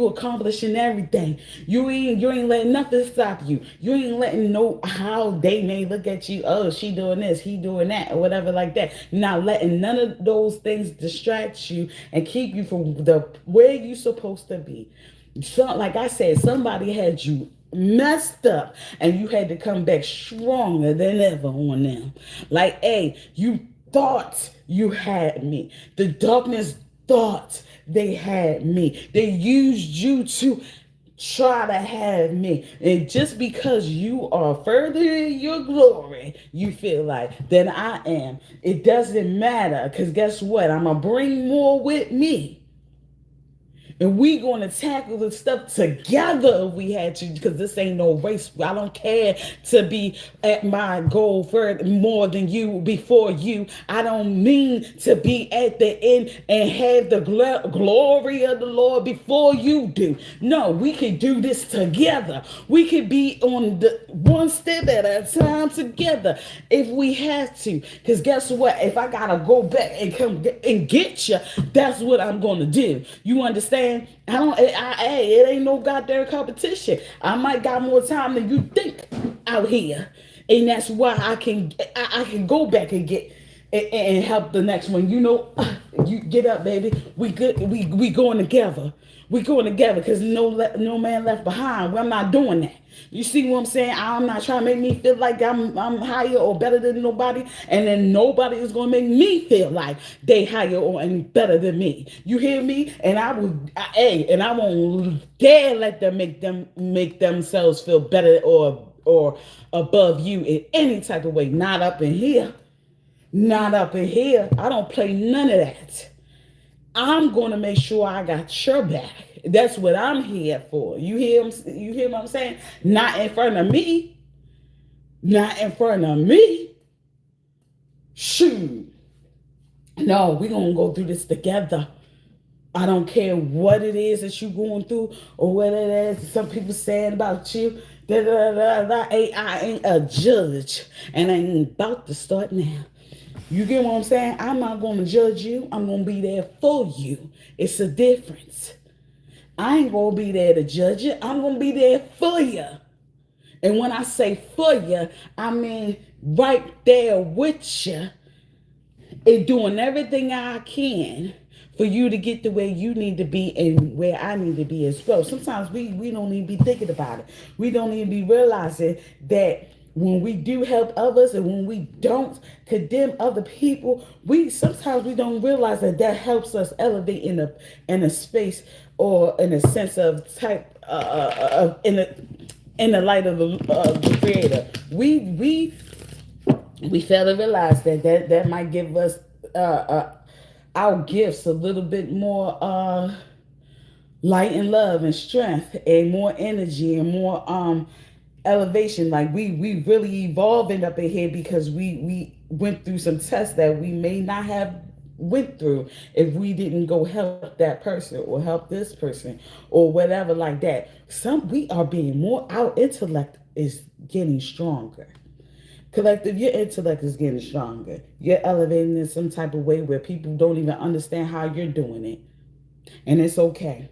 accomplishing everything. You ain't letting nothing stop you. You ain't letting know how they may look at you. Oh, she doing this, he doing that, or whatever like that. You're not letting none of those things distract you and keep you from the where you supposed to be. So, like I said, somebody had you messed up and you had to come back stronger than ever on them. Like, hey, you thought you had me. The darkness thought they had me. They used you to try to have me. And just because you are further in your glory, you feel like, than I am, it doesn't matter. Because guess what? I'm going to bring more with me. And we going to tackle the stuff together if we had to, because this ain't no race. I don't care to be at my goal further more than you before you. I don't mean to be at the end and have the glory of the Lord before you do. No, we can do this together. We can be on the one step at a time together if we have to. Because guess what? If I got to go back and come and get you, that's what I'm going to do. You understand? It ain't no goddamn competition. I might got more time than you think out here, and that's why I can go back and get and help the next one. You know, you get up, baby. We good. We going together. We going together because no man left behind. Well, I'm not doing that. You see what I'm saying? I'm not trying to make me feel like I'm higher or better than nobody, and then nobody is gonna make me feel like they higher or any better than me. You hear me? And I won't dare let them make themselves feel better or above you in any type of way. Not up in here. Not up in here. I don't play none of that. I'm going to make sure I got your back. That's what I'm here for. You hear what I'm saying? Not in front of me. Not in front of me. Shoot. No, we're going to go through this together. I don't care what it is that you're going through or what it is some people saying about you. Da, da, da, da. I ain't a judge, and I ain't about to start now. You get what I'm saying? I'm not going to judge you. I'm going to be there for you. It's a difference. I ain't going to be there to judge you. I'm going to be there for you. And when I say for you, I mean right there with you and doing everything I can for you to get to where you need to be and where I need to be as well. Sometimes we don't even be thinking about it. We don't even be realizing that when we do help others and when we don't condemn other people, we sometimes we don't realize that that helps us elevate in a space or in a sense of type in the light of the Creator. We fail to realize that might give us our gifts a little bit more light and love and strength and more energy and more elevation. Like we really evolving up in here because we went through some tests that we may not have went through if we didn't go help that person or help this person or whatever like that. We are being more, our intellect is getting stronger. Collective, your intellect is getting stronger. You're elevating in some type of way where people don't even understand how you're doing it. And it's okay.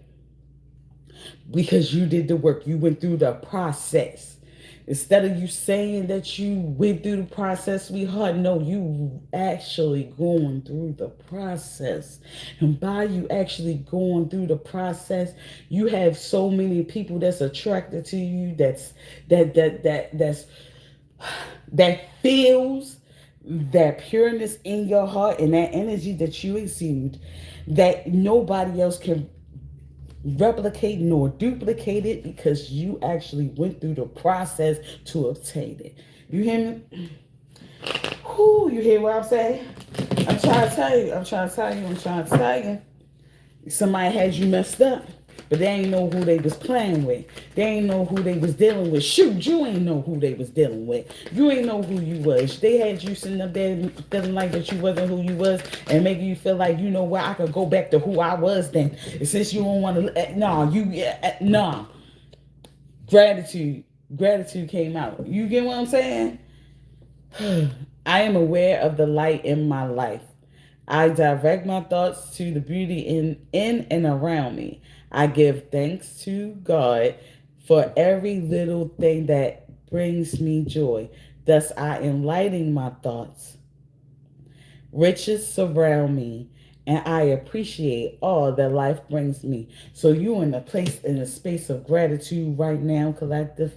Because you did the work. You went through the process. Instead of you saying that you went through the process, sweetheart, no, you actually going through the process. And by you actually going through the process, you have so many people that's attracted to you, that feels that pureness in your heart and that energy that you exude that nobody else can replicate nor duplicate it because you actually went through the process to obtain it. You hear me? Whoo, you hear what I'm saying? I'm trying to tell you. I'm trying to tell you. Somebody had you messed up, but they ain't know who they was playing with. They ain't know who they was dealing with. Shoot, you ain't know who they was dealing with. You ain't know who you was. They had you sitting up there feeling like that you wasn't who you was and making you feel like, you know what, I could go back to who I was then. And since you don't want to, nah. Gratitude came out. You get what I'm saying? I am aware of the light in my life. I direct my thoughts to the beauty in and around me. I give thanks to God for every little thing that brings me joy. Thus, I am lighting my thoughts. Riches surround me, and I appreciate all that life brings me. So you in a space of gratitude right now, collective.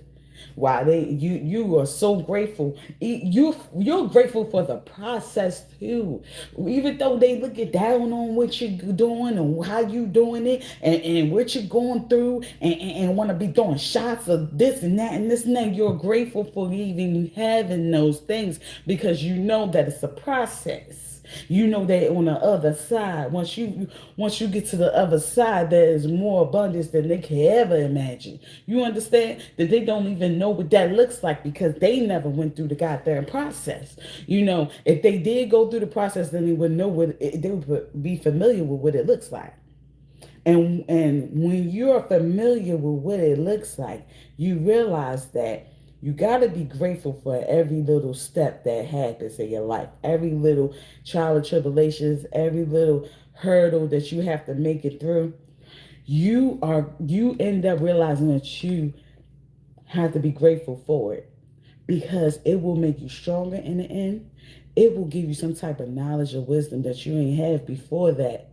Why you are so grateful. You're grateful for the process too. Even though they looking down on what you're doing and how you doing it and what you're going through and want to be throwing shots of this and that and this and that, you're grateful for even having those things because you know that it's a process. You know that on the other side, once you get to the other side, there is more abundance than they can ever imagine. You understand that they don't even know what that looks like because they never went through the goddamn process. You know, if they did go through the process, then they would know they would be familiar with what it looks like. And when you're familiar with what it looks like, you realize that you got to be grateful for every little step that happens in your life, every little trial of tribulations, every little hurdle that you have to make it through. You end up realizing that you have to be grateful for it because it will make you stronger in the end. It will give you some type of knowledge or wisdom that you ain't have before that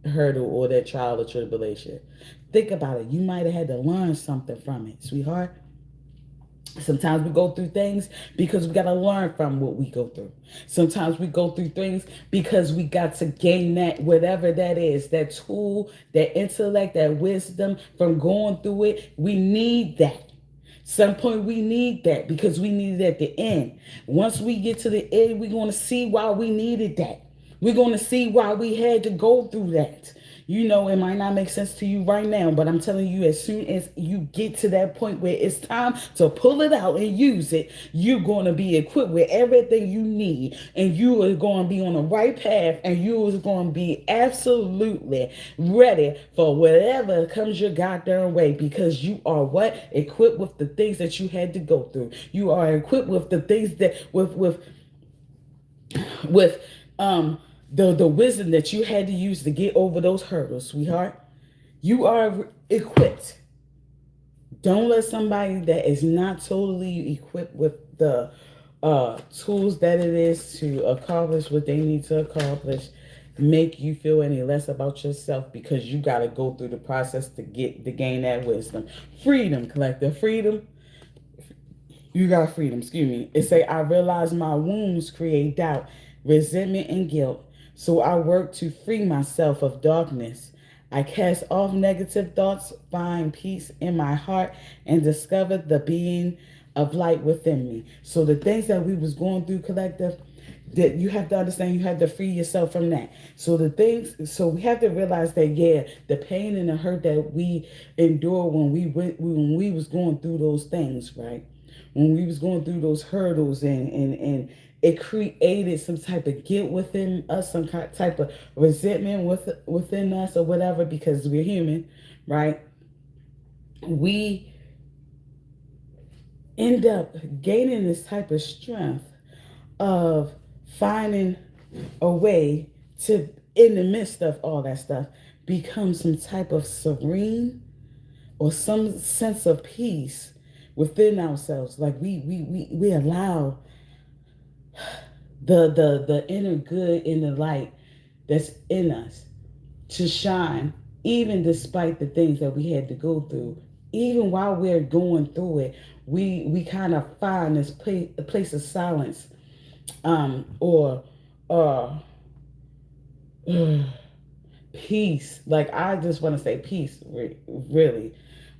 hurdle or that trial or tribulation. Think about it. You might have had to learn something from it, sweetheart. Sometimes we go through things because we got to learn from what we go through. Sometimes we go through things because we got to gain that, whatever that is, that tool, that intellect, that wisdom from going through it. We need that Some point we need that because we need it at the end. Once we get to the end, we're going to see why we needed that. We're going to see why we had to go through that. You know, it might not make sense to you right now, but I'm telling you, as soon as you get to that point where it's time to pull it out and use it, you're going to be equipped with everything you need, and you are going to be on the right path, and you are going to be absolutely ready for whatever comes your goddamn way, because you are what? Equipped with the things that you had to go through. You are equipped with the things that with the wisdom that you had to use to get over those hurdles, sweetheart. You are equipped. Don't let somebody that is not totally equipped with the tools that it is to accomplish what they need to accomplish make you feel any less about yourself, because you got to go through the process to gain that wisdom. Freedom, collective freedom. You got freedom, excuse me. It say, I realize my wounds create doubt, resentment, and guilt. So I work to free myself of darkness. I cast off negative thoughts, find peace in my heart, and discover the being of light within me. So the things that we was going through, collective, that you have to understand, you have to free yourself from that. So so we have to realize that, yeah, the pain and the hurt that we endure when we was going through those things, right? When we was going through those hurdles, and it created some type of guilt within us, some type of resentment within us or whatever, because we're human, right? We end up gaining this type of strength of finding a way to, in the midst of all that stuff, become some type of serene or some sense of peace within ourselves. Like we allow the inner good in the light that's in us to shine, even despite the things that we had to go through. Even while we're going through it, we kind of find this place of silence, or uh peace. Like, I just want to say peace, really,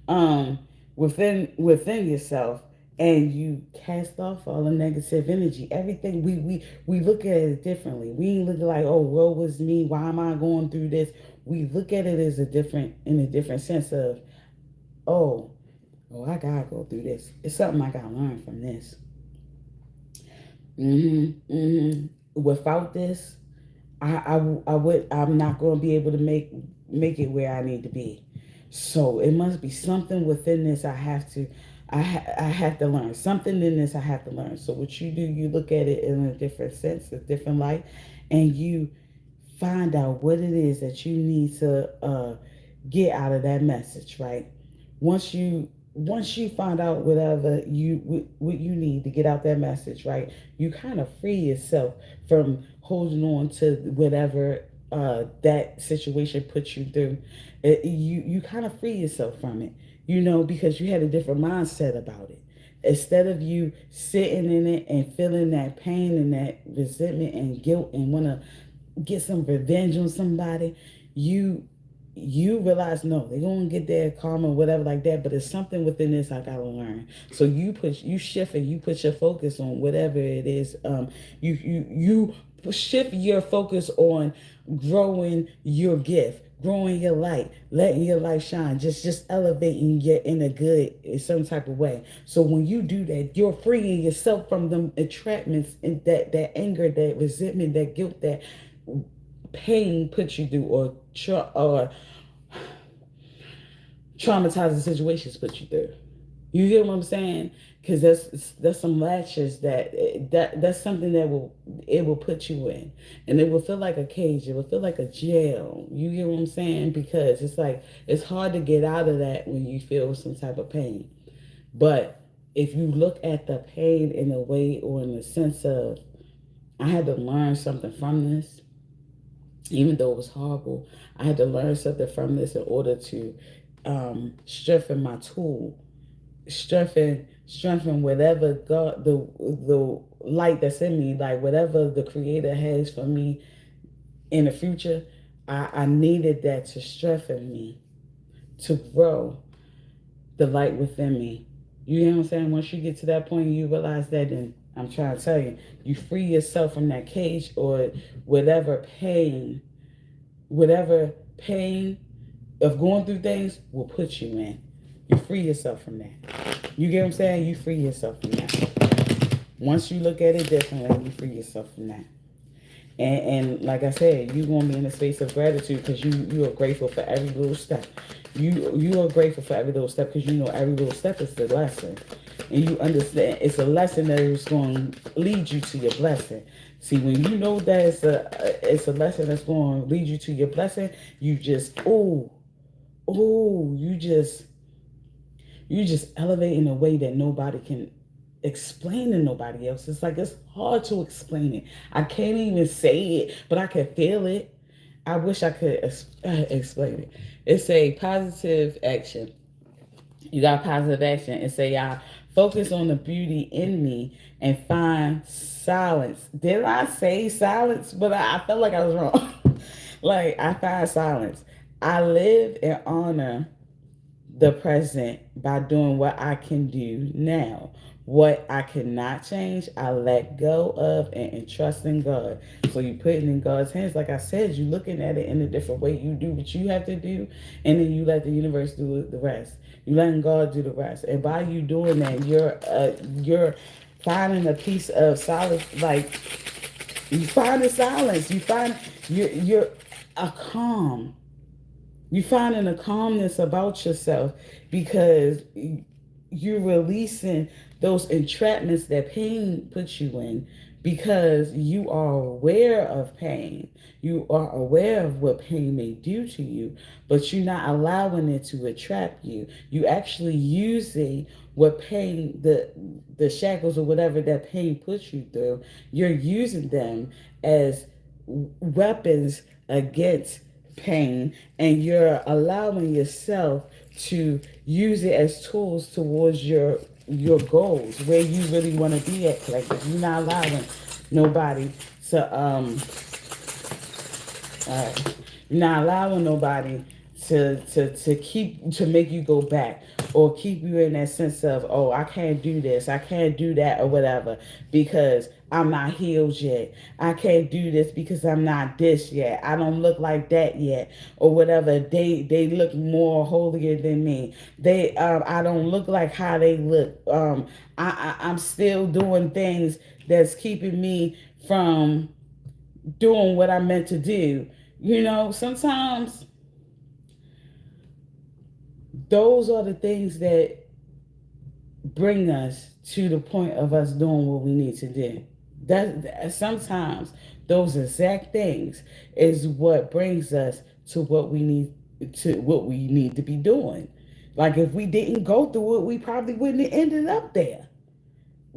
um within yourself, and you cast off all the negative energy. Everything, we look at it differently. We ain't looking like, oh, woe was me, why am I going through this? We look at it as in a different sense of, oh, I gotta go through this. It's something I gotta learn from this. Without this, I'm not going to be able to make it where I need to be. So it must be something within this I have to learn. Something in this I have to learn. So what you do, you look at it in a different sense, a different light, and you find out what it is that you need to get out of that message, right? Once you find out what you need to get out that message, right? You kind of free yourself from holding on to whatever that situation puts you through. You kind of free yourself from it, because you had a different mindset about it. Instead of you sitting in it and feeling that pain and that resentment and guilt and want to get some revenge on somebody, you you realize, no, they're gonna get their karma, whatever like that, but it's something within this I gotta learn. So you shift and you put your focus on whatever it is. You shift your focus on growing your gift, growing your light, letting your light shine, just elevating your inner good in some type of way. So when you do that, you're freeing yourself from them entrapments and that anger, that resentment, that guilt, that pain puts you through, or traumatizing situations put you through. You get what I'm saying? Because that's some latches that's something that will put you in, and it will feel like a cage. It will feel like a jail. You get what I'm saying? Because it's like it's hard to get out of that when you feel some type of pain. But if you look at the pain in a way, or in the sense of, I had to learn something from this, even though it was horrible, I had to learn something from this in order to strengthen my tool, strengthen whatever God, the light that's in me, like whatever the Creator has for me in the future. I needed that to strengthen me, to grow the light within me. You know what I'm saying? Once you get to that point and you realize that, then I'm trying to tell you, you free yourself from that cage or whatever pain, whatever pain of going through things will put you in. You free yourself from that. You get what I'm saying? You free yourself from that. Once you look at it differently, you free yourself from that. And like I said, you're gonna be in a space of gratitude because you are grateful for every little step. You are grateful for every little step because you know every little step is the lesson, and you understand it's a lesson that is going to lead you to your blessing. See, when you know that it's a lesson that's going to lead you to your blessing, you just you just elevate in a way that nobody can explain to nobody else. It's like it's hard to explain it. I can't even say it, but I can feel it. I wish I could explain it. It's a positive action. You got positive action and say, I focus on the beauty in me and find silence. Did I say silence? But I felt like I was wrong. Like, I find silence. I live and honor the present by doing what I can do now. What I cannot change, I let go of and trust in God. So you put it in God's hands. Like I said, you looking at it in a different way. You do what you have to do, and then you let the universe do the rest. You letting God do the rest. And by you doing that, you're finding a piece of silence. Like you find the silence. You find you're a calm. You finding a calmness about yourself because you're releasing those entrapments that pain puts you in because you are aware of pain. You are aware of what pain may do to you, but you're not allowing it to entrap you. You actually using what pain, the shackles or whatever that pain puts you through, you're using them as weapons against pain, and you're allowing yourself to use it as tools towards your goals, where you really want to be at. Like you're not allowing nobody to uh, you're not allowing nobody to keep to make you go back or keep you in that sense of, oh, I can't do this, I can't do that or whatever because I'm not healed yet. I can't do this because I'm not this yet. I don't look like that yet or whatever. They look more holier than me. They I don't look like how they look. I'm still doing things that's keeping me from doing what I'm meant to do. You know, sometimes those are the things that bring us to the point of us doing what we need to do. That sometimes those exact things is what brings us to what we need to be doing. Like if we didn't go through it, we probably wouldn't have ended up there.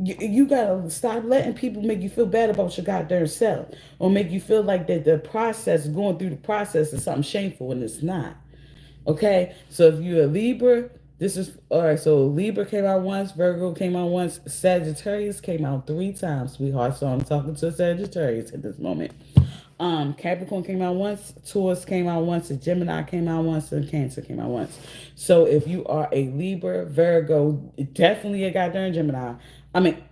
You gotta stop letting people make you feel bad about your goddamn self or make you feel like that the process, going through the process, is something shameful when it's not. Okay, so if you're a Libra, this is all right. So Libra came out once, Virgo came out once, Sagittarius came out three times, sweetheart. So I'm talking to Sagittarius at this moment. Capricorn came out once, Taurus came out once, and Gemini came out once, and Cancer came out once. So if you are a Libra, Virgo, definitely a goddamn Gemini. I mean,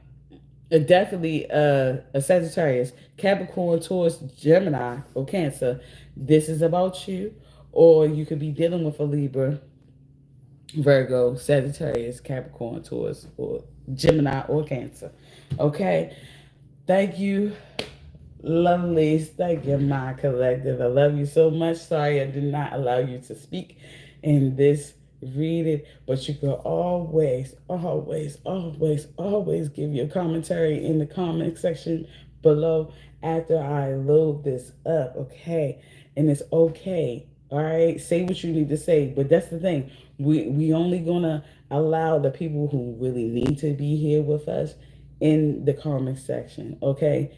definitely a Sagittarius, Capricorn, Taurus, Gemini, or Cancer. This is about you, or you could be dealing with a Libra, Virgo, Sagittarius, Capricorn, Taurus, or Gemini, or Cancer. Okay, thank you, lovelies. Thank you, my collective. I love you so much. Sorry I did not allow you to speak in this read it, but you can always, always, always, always give your commentary in the comment section below after I load this up, okay? And it's okay, all right? Say what you need to say, but that's the thing. We only gonna allow the people who really need to be here with us in the comment section, okay?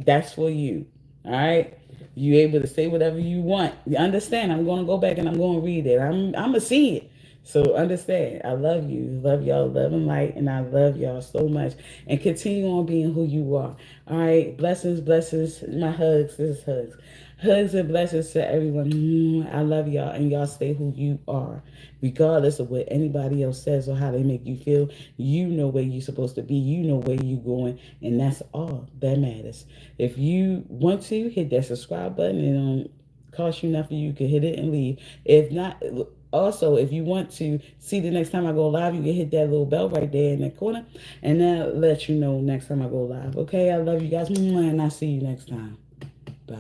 That's for you, all right? You able to say whatever you want. You understand? I'm going to go back and I'm going to read it. I'm gonna see it. So understand, I love you. Love y'all, love and light, and I love y'all so much. And continue on being who you are. All right. Blessings, blessings. My hugs. This is hugs. Hugs and blessings to everyone. I love y'all, and y'all stay who you are, regardless of what anybody else says or how they make you feel. You know where you're supposed to be. You know where you're going, and that's all that matters. If you want to hit that subscribe button, it don't cost you nothing. You can hit it and leave. If not, also, if you want to see the next time I go live, you can hit that little bell right there in that corner, and that'll let you know next time I go live. Okay, I love you guys, and I'll see you next time. Bye.